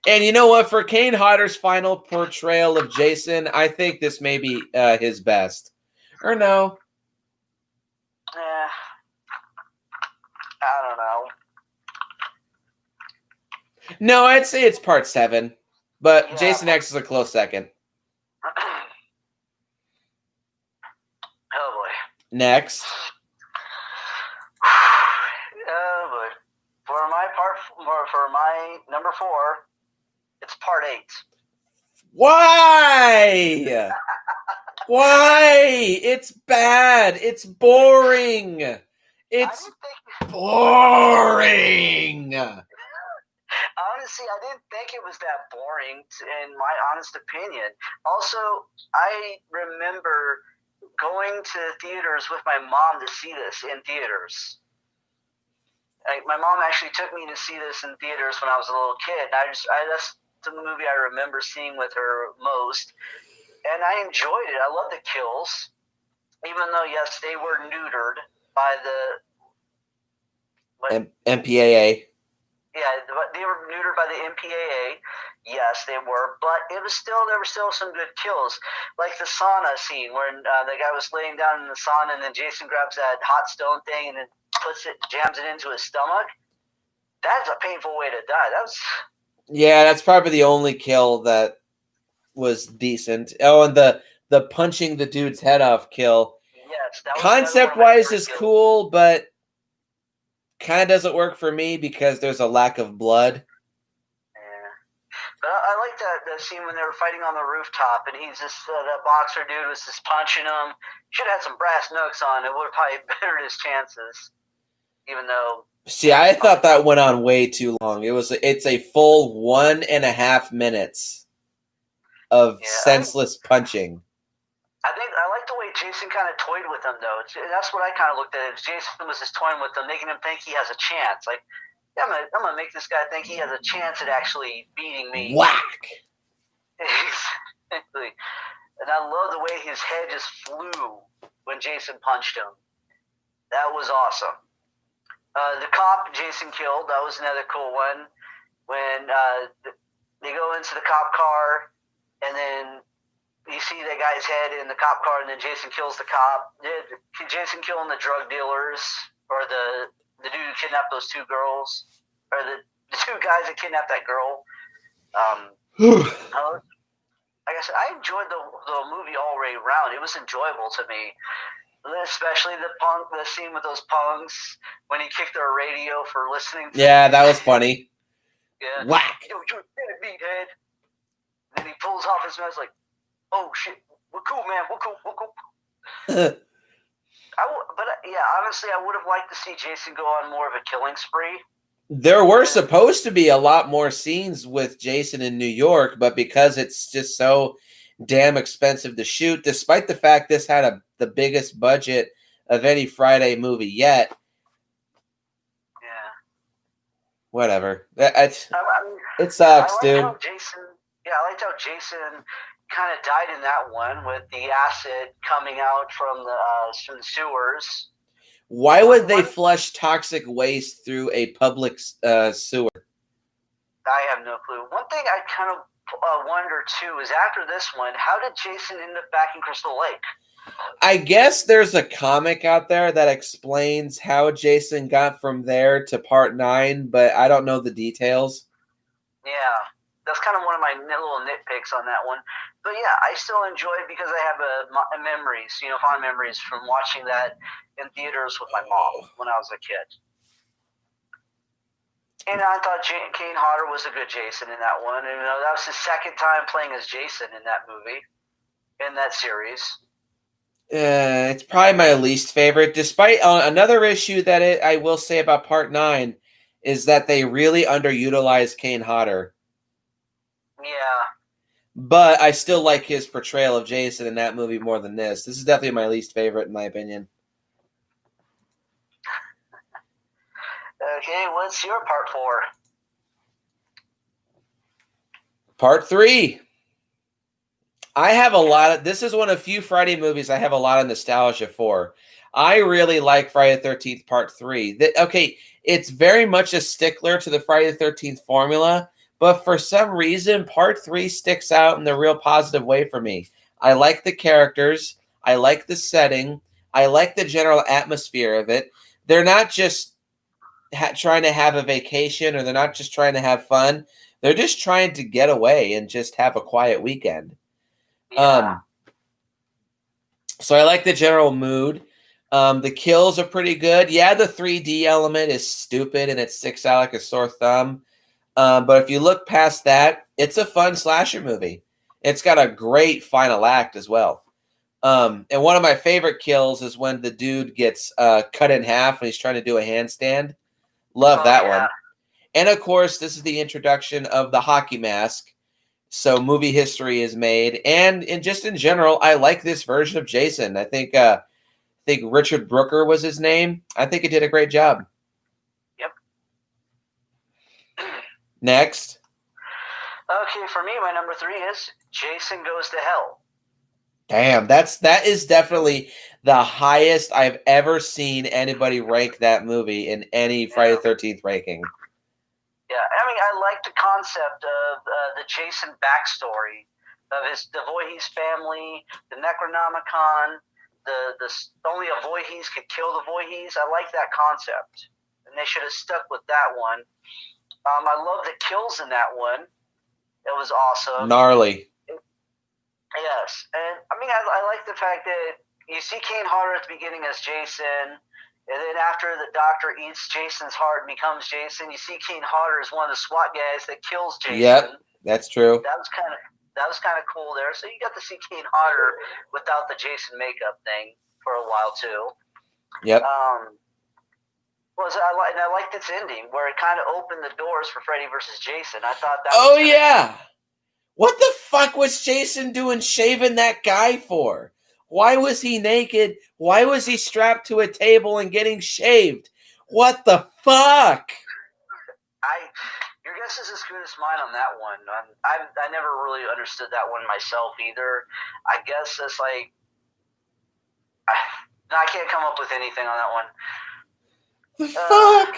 And you know what? For Kane Hodder's final portrayal of Jason, I think this may be his best. Or no? I don't know. No, I'd say it's part 7. But Yeah. Jason X is a close second. Oh boy. Next. Oh boy. For my number 4, it's part 8. Why? Why? It's bad. It's boring. It's boring. Honestly, I didn't think it was that boring, in my honest opinion. Also, I remember going to theaters with my mom to see this in theaters. My mom actually took me to see this in theaters when I was a little kid. That's the movie I remember seeing with her most, and I enjoyed it. I love the kills, even though yes, they were neutered by the MPAA. Yeah, they were neutered by the MPAA. Yes, they were, but there were still some good kills, like the sauna scene where the guy was laying down in the sauna, and then Jason grabs that hot stone thing and then jams it into his stomach. That's a painful way to die. That's probably the only kill that was decent. Oh, and the punching the dude's head off kill. Yes, that was concept-wise is cool, but kind of doesn't work for me because there's a lack of blood. Yeah, but I like that scene when they were fighting on the rooftop, and he's just that boxer dude was just punching him. Should have had some brass knucks on. It would have probably bettered his chances. Even though, see, I thought that went on way too long. It's a full 1.5 minutes of senseless punching. I like the way Jason kind of toyed with him, though. That's what I kind of looked at. Jason was just toying with him, making him think he has a chance. Like, yeah, I'm gonna make this guy think he has a chance at actually beating me. Whack. Exactly. And I love the way his head just flew when Jason punched him. That was awesome. The cop Jason killed, that was another cool one. When they go into the cop car, and then you see that guy's head in the cop car, and then Jason kills the cop. Jason killing the drug dealers, or the dude who kidnapped those two girls, or the two guys that kidnapped that girl. Like I said, I enjoyed the movie all the way around. It was enjoyable to me, especially the scene with those punks when he kicked their radio for listening. Yeah, that was funny. Yeah. Whack. Yo, you're a meathead. And then he pulls off his mask like, oh shit, we're cool, man. We're cool. But yeah, honestly, I would have liked to see Jason go on more of a killing spree. There were supposed to be a lot more scenes with Jason in New York, but because it's just so damn expensive to shoot, despite the fact this had the biggest budget of any Friday movie yet. Yeah. Whatever. It sucks, dude. I liked how Jason kind of died in that one with the acid coming out from the sewers. Why would they flush toxic waste through a public sewer? I have no clue. One thing I kind of wonder too is after this one, how did Jason end up back in Crystal Lake? I guess there's a comic out there that explains how Jason got from there to Part 9, but I don't know the details. Yeah, that's kind of one of my little nitpicks on that one. But yeah, I still enjoy it because I have memories, fond memories from watching that in theaters with my mom when I was a kid. And I thought Kane Hodder was a good Jason in that one. And that was his second time playing as Jason in that movie, in that series. It's probably my least favorite. Despite another issue that I will say about Part 9 is that they really underutilized Kane Hodder. Yeah. But I still like his portrayal of Jason in that movie more than this. This is definitely my least favorite, in my opinion. Okay, what's your Part 4? Part 3. I have a lot of... This is one of few Friday movies I have a lot of nostalgia for. I really like Friday the 13th Part 3. Okay, it's very much a stickler to the Friday the 13th formula, but for some reason, Part 3 sticks out in a real positive way for me. I like the characters. I like the setting. I like the general atmosphere of it. They're not just trying to have a vacation, or they're not just trying to have fun. They're just trying to get away and just have a quiet weekend. Yeah. So I like the general mood. The kills are pretty good. Yeah, the 3D element is stupid and it sticks out like a sore thumb. But if you look past that, it's a fun slasher movie. It's got a great final act as well. And one of my favorite kills is when the dude gets cut in half when he's trying to do a handstand. Love that one. And of course, this is the introduction of the hockey mask. So movie history is made. And just in general, I like this version of Jason. I think Richard Brooker was his name. I think he did a great job. Yep. Next. Okay, for me, my number 3 is Jason Goes to Hell. Damn, that is definitely the highest I've ever seen anybody rank that movie in any Friday the 13th ranking. Yeah, I mean, I like the concept of the Jason backstory of the Voorhees family, the Necronomicon, the only a Voorhees could kill the Voorhees. I like that concept, and they should have stuck with that one. I love the kills in that one. It was awesome. Gnarly. Yes, and I mean, I like the fact that you see Kane Hodder at the beginning as Jason, and then after the doctor eats Jason's heart and becomes Jason, you see Kane Hodder as one of the SWAT guys that kills Jason. Yep, that's true. That was kind of cool there. So you got to see Kane Hodder without the Jason makeup thing for a while too. Yep. I liked its ending where it kind of opened the doors for Freddy versus Jason. I thought that. Oh yeah. What the fuck was Jason doing shaving that guy for? Why was he naked? Why was he strapped to a table and getting shaved? What the fuck? Your guess is as good as mine on that one. I never really understood that one myself either. I guess it's like I can't come up with anything on that one. The fuck?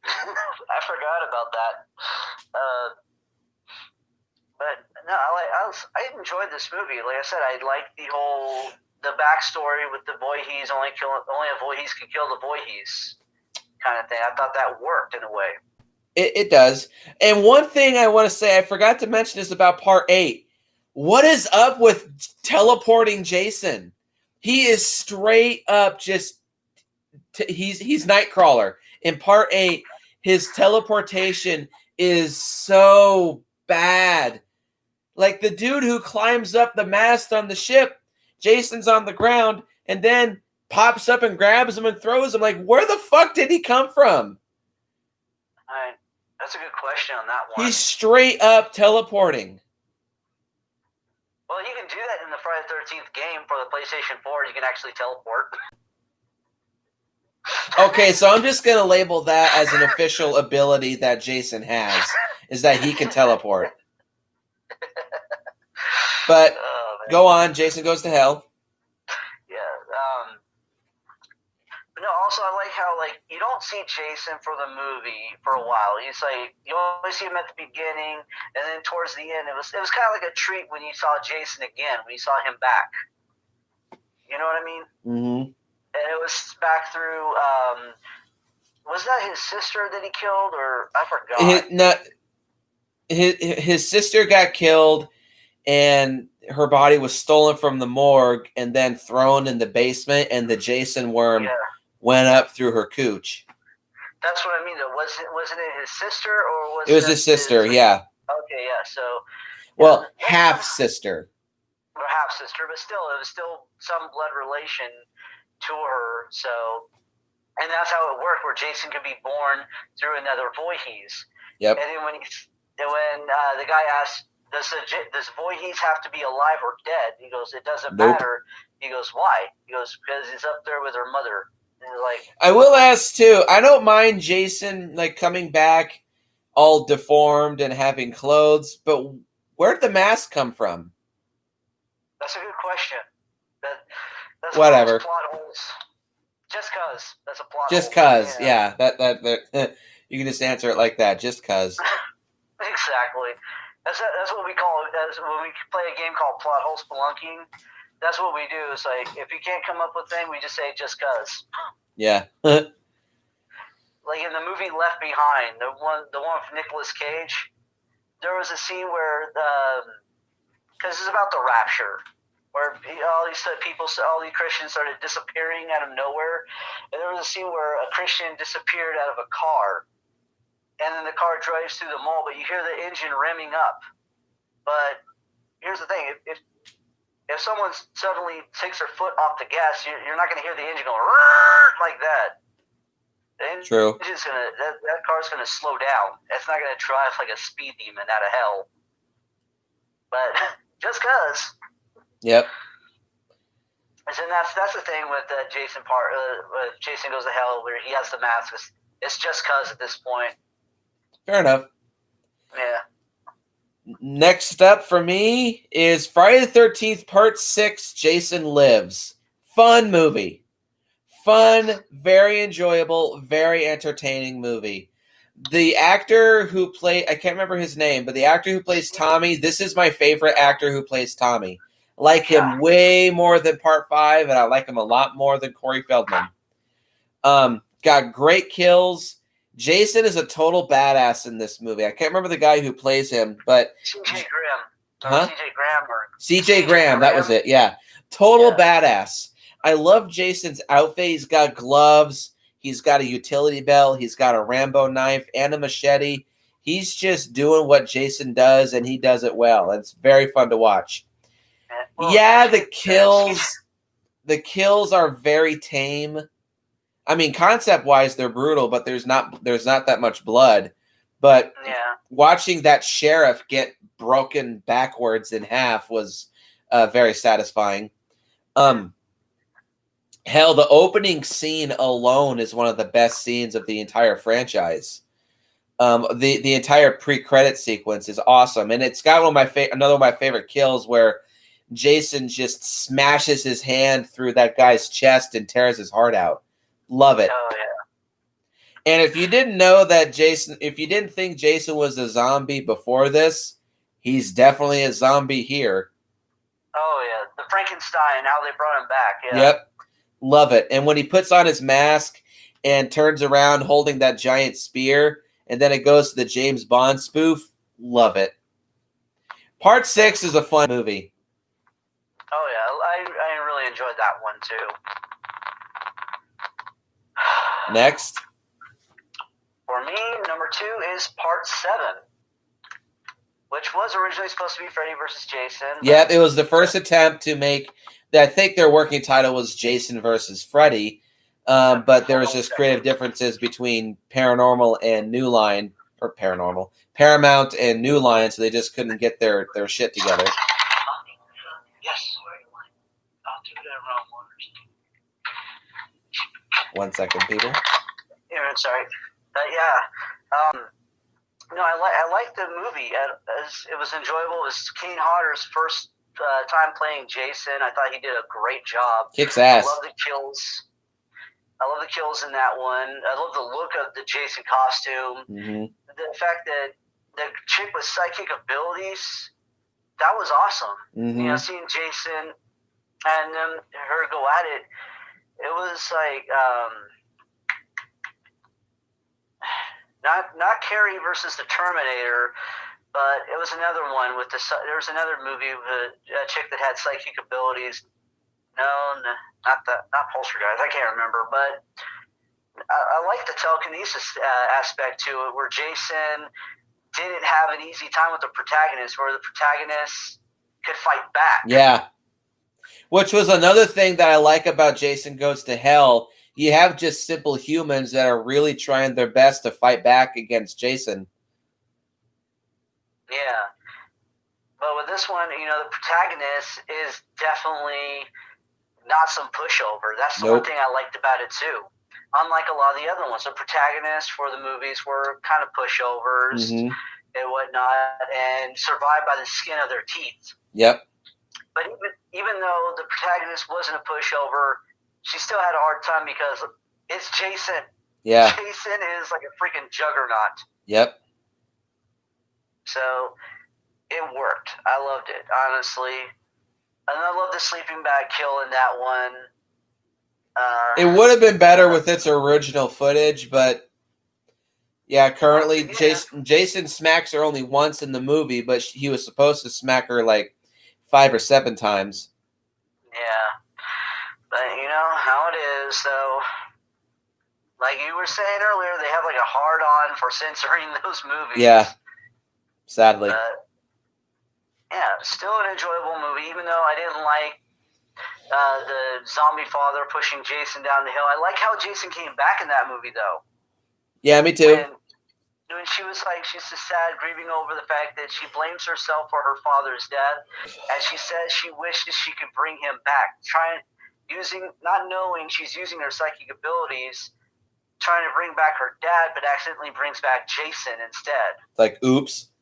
I forgot about that. But no, I I enjoyed this movie. Like I said, I liked the backstory with the Voorhees only a Voorhees can kill the Voorhees kind of thing. I thought that worked in a way. It does. And one thing I want to say, I forgot to mention, is about part 8. What is up with teleporting Jason? He is straight up just he's Nightcrawler. In part 8, his teleportation is so bad. Like the dude who climbs up the mast on the ship, Jason's on the ground, and then pops up and grabs him and throws him. Like, where the fuck did he come from? That's a good question on that one. He's straight up teleporting. Well, you can do that in the Friday the 13th game for the PlayStation 4. You can actually teleport. Okay, so I'm just going to label that as an official ability that Jason has, is that he can teleport. But go on, Jason Goes to Hell. Yeah. But no, also I like how you don't see Jason for the movie for a while. He's you only see him at the beginning, and then towards the end, it was kind of like a treat when you saw Jason again, when you saw him back. You know what I mean? Mm-hmm. And it was back through. Was that his sister that he killed, or I forgot? His sister got killed, and her body was stolen from the morgue and then thrown in the basement, and the Jason worm went up through her cooch. That's what I mean. Wasn't it his sister, or was it was his sister? Yeah. Okay, yeah. So. Well, half sister. Or half sister, but still, it was still some blood relation to her. So, and that's how it worked, where Jason could be born through another Voorhees. Yep. And then when the guy asked, does Voorhees have to be alive or dead? He goes, it doesn't matter. He goes, why? He goes, because he's up there with her mother. And I will ask too. I don't mind Jason coming back all deformed and having clothes, but where'd the mask come from? That's a good question. That's whatever. Plot holes. Just cause that's a plot. Just cause, yeah. That you can just answer it like that. Just cause. Exactly. That's what we call it. When we play a game called plot hole spelunking. That's what we do. It's if you can't come up with thing, we just say just cause. Yeah. Like in the movie Left Behind, the one with Nicolas Cage, there was a scene where because it's about the rapture, where all these Christians started disappearing out of nowhere, and there was a scene where a Christian disappeared out of a car, and then the car drives through the mall, but you hear the engine revving up. But here's the thing: if someone suddenly takes their foot off the gas, you're not going to hear the engine go like that. The engine's that car's going to slow down. It's not going to drive like a speed demon out of hell. But just cause. Yep. And that's the thing with Jason with Jason Goes to Hell, where he has the mask. It's just cause at this point. Fair enough. Yeah. Next up for me is Friday the 13th Part 6, Jason Lives. Fun movie. Fun, very enjoyable, very entertaining movie. The actor who I can't remember his name, but the actor who plays Tommy, this is my favorite actor who plays Tommy. I like him way more than Part 5, and I like him a lot more than Corey Feldman. Got great kills. Jason is a total badass in this movie. I can't remember the guy who plays him, but C.J. Graham. Huh? C.J. Graham. C.J. Graham, that was it, yeah. Total badass. I love Jason's outfit. He's got gloves. He's got a utility belt. He's got a Rambo knife and a machete. He's just doing what Jason does, and he does it well. It's very fun to watch. Well, the kills are very tame. I mean, concept-wise, they're brutal, but there's not that much blood. But watching that sheriff get broken backwards in half was very satisfying. Hell, the opening scene alone is one of the best scenes of the entire franchise. The entire pre-credit sequence is awesome, and it's got another one of my favorite kills where Jason just smashes his hand through that guy's chest and tears his heart out. Love it. Oh, yeah. And if you didn't know that if you didn't think Jason was a zombie before this, He's definitely a zombie here. Oh, yeah. The Frankenstein, how they brought him back. Yeah. Yep. Love it. And when he puts on his mask and turns around holding that giant spear, and then it goes to the James Bond spoof, love it. Part 6 is a fun movie. Oh, yeah. I really enjoyed that one, too. Next. For me, number 2 is Part 7, which was originally supposed to be Freddy versus Jason. Yep, it was the first attempt to make, I think their working title was Jason versus Freddy, but there was just creative differences between Paranormal and New Line, or Paramount and New Line, so they just couldn't get their shit together. Yes. I'll do that around waters. 1 second, people. Yeah, sorry. Yeah. No, I liked the movie. It was enjoyable. It was Kane Hodder's first time playing Jason. I thought he did a great job. Kicks ass. I love the kills. I love the kills in that one. I love the look of the Jason costume. Mm-hmm. The fact that the chick with psychic abilities, that was awesome. Mm-hmm. You know, seeing Jason and then her go at it, it was like not Carrie versus the Terminator, but it was another one with there was another movie with a chick that had psychic abilities. No, not Poltergeist. I can't remember, but I like the telekinesis aspect to it, where Jason didn't have an easy time with the protagonist, where the protagonist could fight back. Yeah. Which was another thing that I like about Jason Goes to Hell. You have just simple humans that are really trying their best to fight back against Jason. Yeah. But with this one, you know, the protagonist is definitely not some pushover. That's the one thing I liked about it, too. Unlike a lot of the other ones, the protagonists for the movies were kind of pushovers and whatnot, and survived by the skin of their teeth. Yep. But even though the protagonist wasn't a pushover, she still had a hard time because it's Jason. Yeah. Jason is like a freaking juggernaut. Yep. So it worked. I loved it, honestly. And I love the sleeping bag kill in that one. It would have been better with its original footage, but yeah, currently Jason smacks her only once in the movie, but he was supposed to smack her like 5 or 7 times. Yeah. But you know how it is, so like you were saying earlier, they have like a hard-on for censoring those movies. Yeah. Sadly. Yeah, still an enjoyable movie, even though I didn't like the zombie father pushing Jason down the hill. I like how Jason came back in that movie, though. Yeah, me too. When she was like, she's just sad, grieving over the fact that she blames herself for her father's death, and she says she wishes she could bring him back, not knowing she's using her psychic abilities, trying to bring back her dad, but accidentally brings back Jason instead. Like, oops.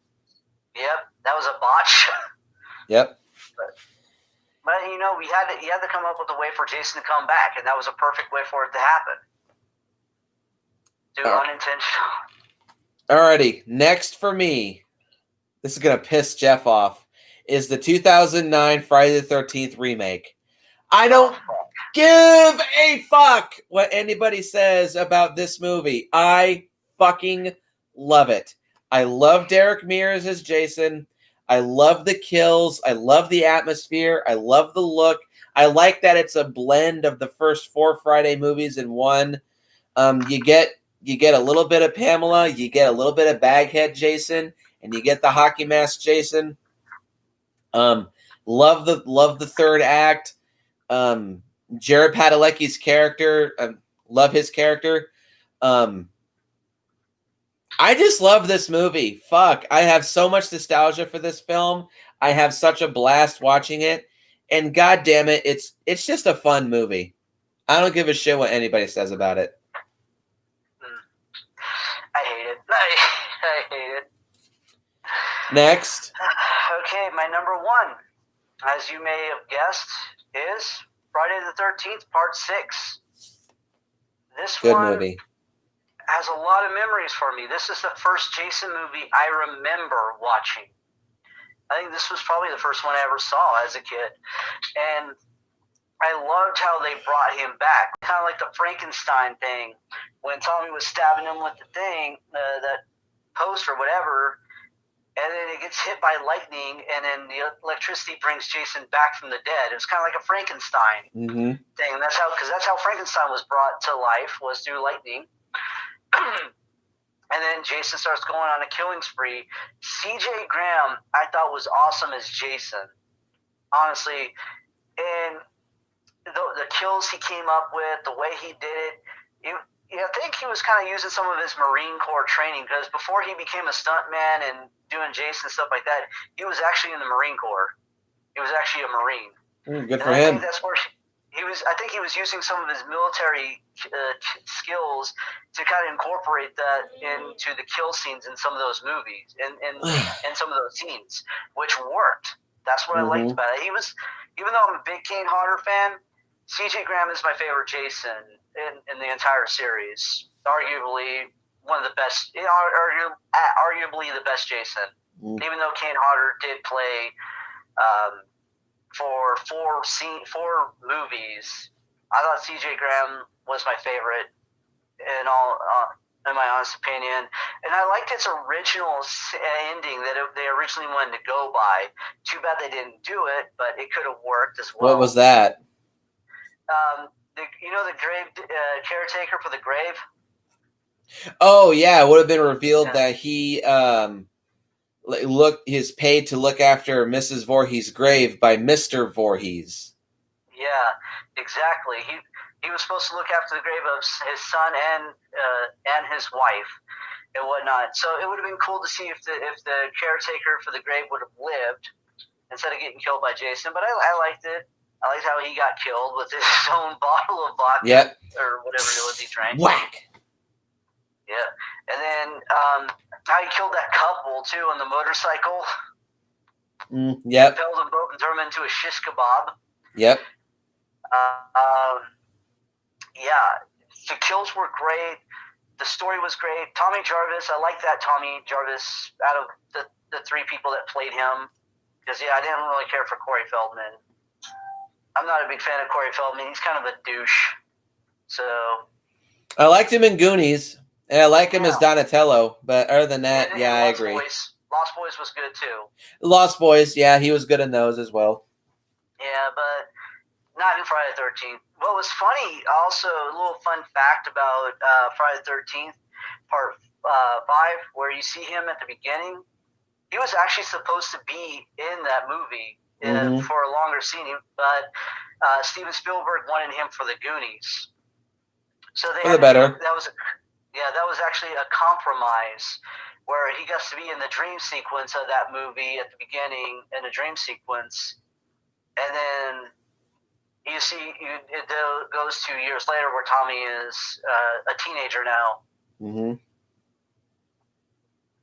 Yep, that was a botch. Yep. But you know, you had to come up with a way for Jason to come back, and that was a perfect way for it to happen. Unintentional. Alrighty, next for me, this is gonna piss Jeff off, is the 2009 Friday the 13th remake. I don't give a fuck what anybody says about this movie. I fucking love it. I love Derek Mears as Jason. I love the kills. I love the atmosphere. I love the look. I like that it's a blend of the first 4 Friday movies in one. You get a little bit of Pamela, you get a little bit of Baghead Jason, and you get the hockey mask Jason. Love the third act. Jared Padalecki's character, love his character. I just love this movie. Fuck, I have so much nostalgia for this film. I have such a blast watching it, and god damn it, it's just a fun movie. I don't give a shit what anybody says about it. I hate it. I hate it. Next. Okay, my number 1, as you may have guessed, is Friday the 13th, Part 6. This Good one movie. Has a lot of memories for me. This is the first Jason movie I remember watching. I think this was probably the first one I ever saw as a kid. And I loved how they brought him back. Kind of like the Frankenstein thing. When Tommy was stabbing him with the thing, that post or whatever, and then it gets hit by lightning, and then the electricity brings Jason back from the dead. It was kind of like a Frankenstein thing. Because that's how Frankenstein was brought to life, was through lightning. And then Jason starts going on a killing spree. C.J. Graham, I thought, was awesome as Jason, honestly. And the kills he came up with, the way he did it, I think he was kind of using some of his Marine Corps training, because before he became a stuntman and doing Jason stuff like that, he was actually in the Marine Corps. He was actually a Marine. Good for him. I think that's where he was. I think he was using some of his military skills to kind of incorporate that into the kill scenes in some of those movies and some of those scenes, which worked. That's what I liked about it. He was, even though I'm a big Kane Hodder fan, C.J. Graham is my favorite Jason in the entire series. Arguably one of the best, arguably the best Jason. Even though Kane Hodder did play for four movies, I thought C.J. Graham was my favorite in my honest opinion. And I liked its original ending that they originally wanted to go by. Too bad they didn't do it, but it could have worked as well. What was that? The grave caretaker for the grave. Oh yeah, it would have been revealed that he is paid to look after Mrs. Voorhees' grave by Mr. Voorhees. Yeah, exactly. He was supposed to look after the grave of his son and his wife and whatnot. So it would have been cool to see if the caretaker for the grave would have lived instead of getting killed by Jason. But I liked it. I liked how he got killed with his own bottle of vodka or whatever it was he drank. Whack. Yeah, and then how he killed that couple too on the motorcycle. Yep. Felled them both and turned them into a shish kebab. Yep. Yeah, the kills were great. The story was great. Tommy Jarvis, I like that Tommy Jarvis out of the three people that played him. Because, I didn't really care for Corey Feldman. I'm not a big fan of Corey Feldman. He's kind of a douche. So I liked him in Goonies. And I like him as Donatello. But other than that, I agree. Lost Boys was good, too. Lost Boys, he was good in those as well. Yeah, but not in Friday the 13th. What was funny, also, a little fun fact about Friday the 13th, part 5, where you see him at the beginning. He was actually supposed to be in that movie for a longer scene, but Steven Spielberg wanted him for the Goonies. So they had better. That was actually a compromise where he gets to be in the dream sequence of that movie at the beginning, in a dream sequence, and then you see it goes 2 years later where Tommy is a teenager now.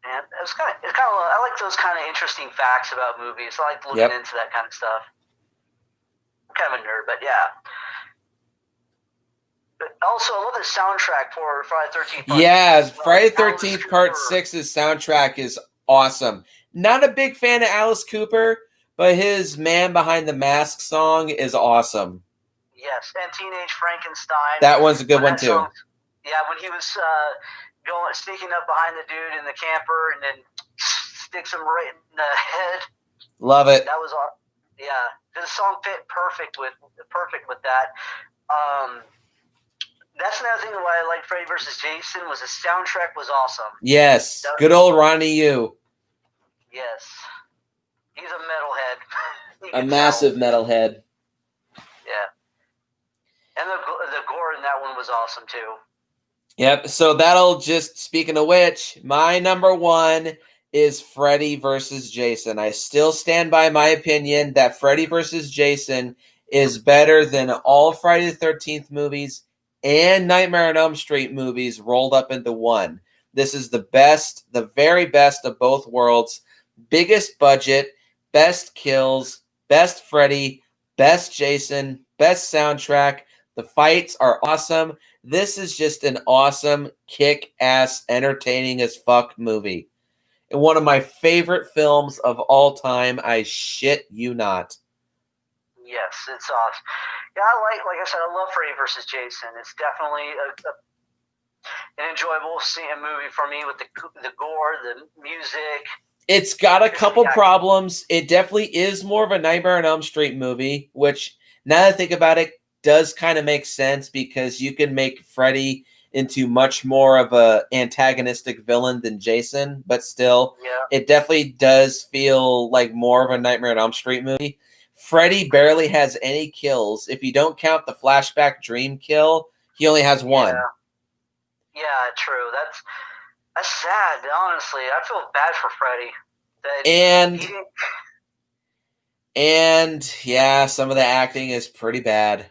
And it's kind of I like those kind of interesting facts about movies. I like looking into that kind of stuff. I'm kind of a nerd, but yeah. But also, I love the soundtrack for Friday the 13th. Yeah, Friday the 13th Part 6's soundtrack is awesome. Not a big fan of Alice Cooper, but his Man Behind the Mask song is awesome. Yes, and Teenage Frankenstein. That one's a good one, too. Song, when he was sneaking up behind the dude in the camper and then sticks him right in the head. Love it. That was the song fit perfect with that. That's another thing why I like Freddy vs. Jason was the soundtrack was awesome. Yes, good old Ronnie Yu. Yes, he's a metalhead. A massive metalhead. Yeah, and the gore in that one was awesome too. Yep, so that'll just, speaking of which, my number one is Freddy vs. Jason. I still stand by my opinion that Freddy vs. Jason is better than all Friday the 13th movies and Nightmare on Elm Street movies rolled up into one. This is the best, the very best of both worlds. Biggest budget, best kills, best Freddy, best Jason, best soundtrack. The fights are awesome. This is just an awesome, kick-ass, entertaining as fuck movie. in one of my favorite films of all time. I shit you not. Yes, it's awesome. Yeah, like I said, I love Freddy vs. Jason. It's definitely an enjoyable movie for me with the gore, the music. It's got a couple problems. It definitely is more of a Nightmare on Elm Street movie, which now that I think about it, does kind of make sense because you can make Freddy into much more of a antagonistic villain than Jason, but still, it definitely does feel like more of a Nightmare on Elm Street movie. Freddy barely has any kills. If you don't count the flashback dream kill, he only has one. Yeah, true. That's sad, honestly. I feel bad for Freddy. And yeah, some of the acting is pretty bad.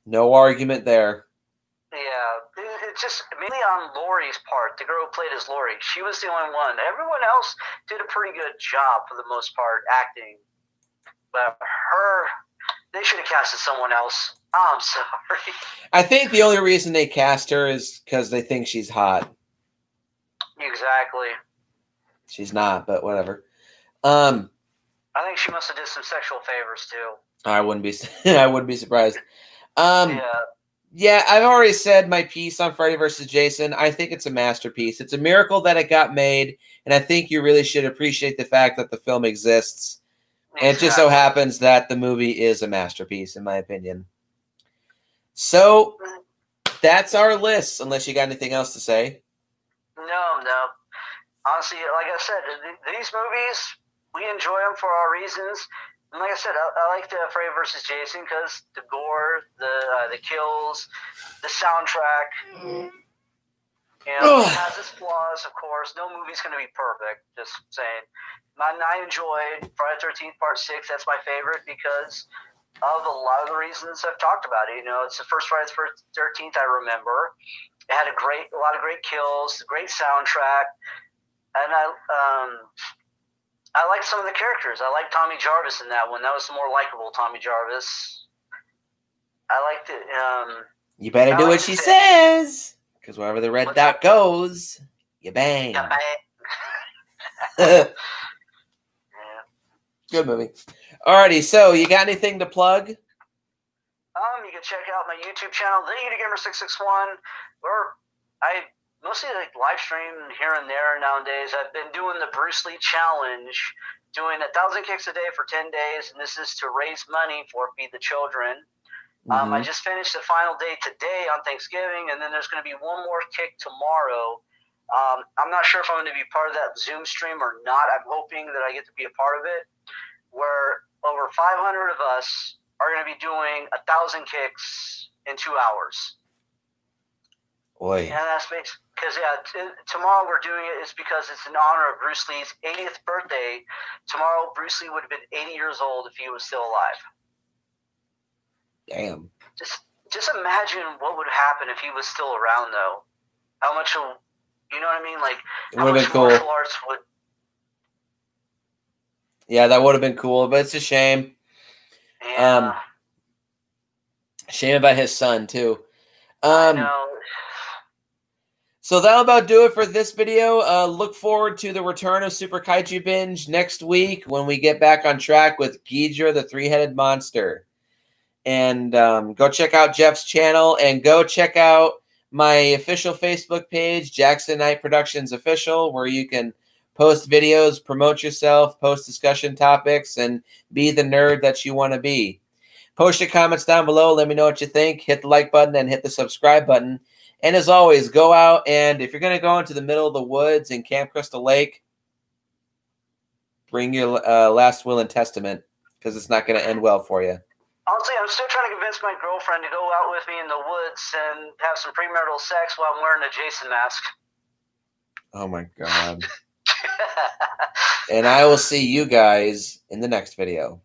No argument there. Yeah, it's just mainly on Laurie's part. The girl who played as Laurie, she was the only one. Everyone else did a pretty good job for the most part acting. But her, they should have casted someone else. Oh, I'm sorry. I think the only reason they cast her is because they think she's hot. Exactly. She's not, but whatever. I think she must have did some sexual favors too. I wouldn't be surprised. Yeah, I've already said my piece on Freddy vs. Jason. I think it's a masterpiece. It's a miracle that it got made, and I think you really should appreciate the fact that the film exists. Exactly. And it just so happens that the movie is a masterpiece, in my opinion. So, that's our list, unless you got anything else to say. No. Honestly, like I said, these movies, we enjoy them for our reasons. And like I said, I like the Freddy vs. Jason because the gore, the kills, the soundtrack. It has its flaws, of course. No movie's going to be perfect, just saying. And I enjoyed Friday the 13th Part 6. That's my favorite because of a lot of the reasons I've talked about it. It's the first Friday the 13th I remember. It had a lot of great kills, great soundtrack. And I liked some of the characters. I liked Tommy Jarvis in that one. That was the more likable Tommy Jarvis. I liked it. You better do what she says, because wherever the red dot goes, you bang. You bang. Good movie. Alrighty, so you got anything to plug? You can check out my YouTube channel, TheUnagamer661, where I mostly live stream here and there nowadays. I've been doing the Bruce Lee challenge, doing 1,000 kicks a day for 10 days, and this is to raise money for Feed the Children. I just finished the final day today on Thanksgiving, and then there's going to be one more kick tomorrow. I'm not sure if I'm going to be part of that Zoom stream or not. I'm hoping that I get to be a part of it, where over 500 of us are going to be doing 1,000 kicks in 2 hours. Boy. And that's because, tomorrow we're doing it is because it's in honor of Bruce Lee's 80th birthday. Tomorrow, Bruce Lee would have been 80 years old if he was still alive. Damn. Just imagine what would happen if he was still around, though. How much, you know what I mean? Like, how much martial arts would... Yeah, that would have been cool, but it's a shame. Yeah. Shame about his son, too. I know. So that'll about do it for this video. Look forward to the return of Super Kaiju Binge next week when we get back on track with Ghidra, the three-headed monster. And go check out Jeff's channel and go check out my official Facebook page, Jackson Knight Productions Official, where you can post videos, promote yourself, post discussion topics, and be the nerd that you want to be. Post your comments down below. Let me know what you think. Hit the like button and hit the subscribe button. And as always, go out and if you're going to go into the middle of the woods in Camp Crystal Lake, bring your last will and testament because it's not going to end well for you. Honestly, I'm still trying to convince my girlfriend to go out with me in the woods and have some premarital sex while I'm wearing a Jason mask. Oh my God. And I will see you guys in the next video.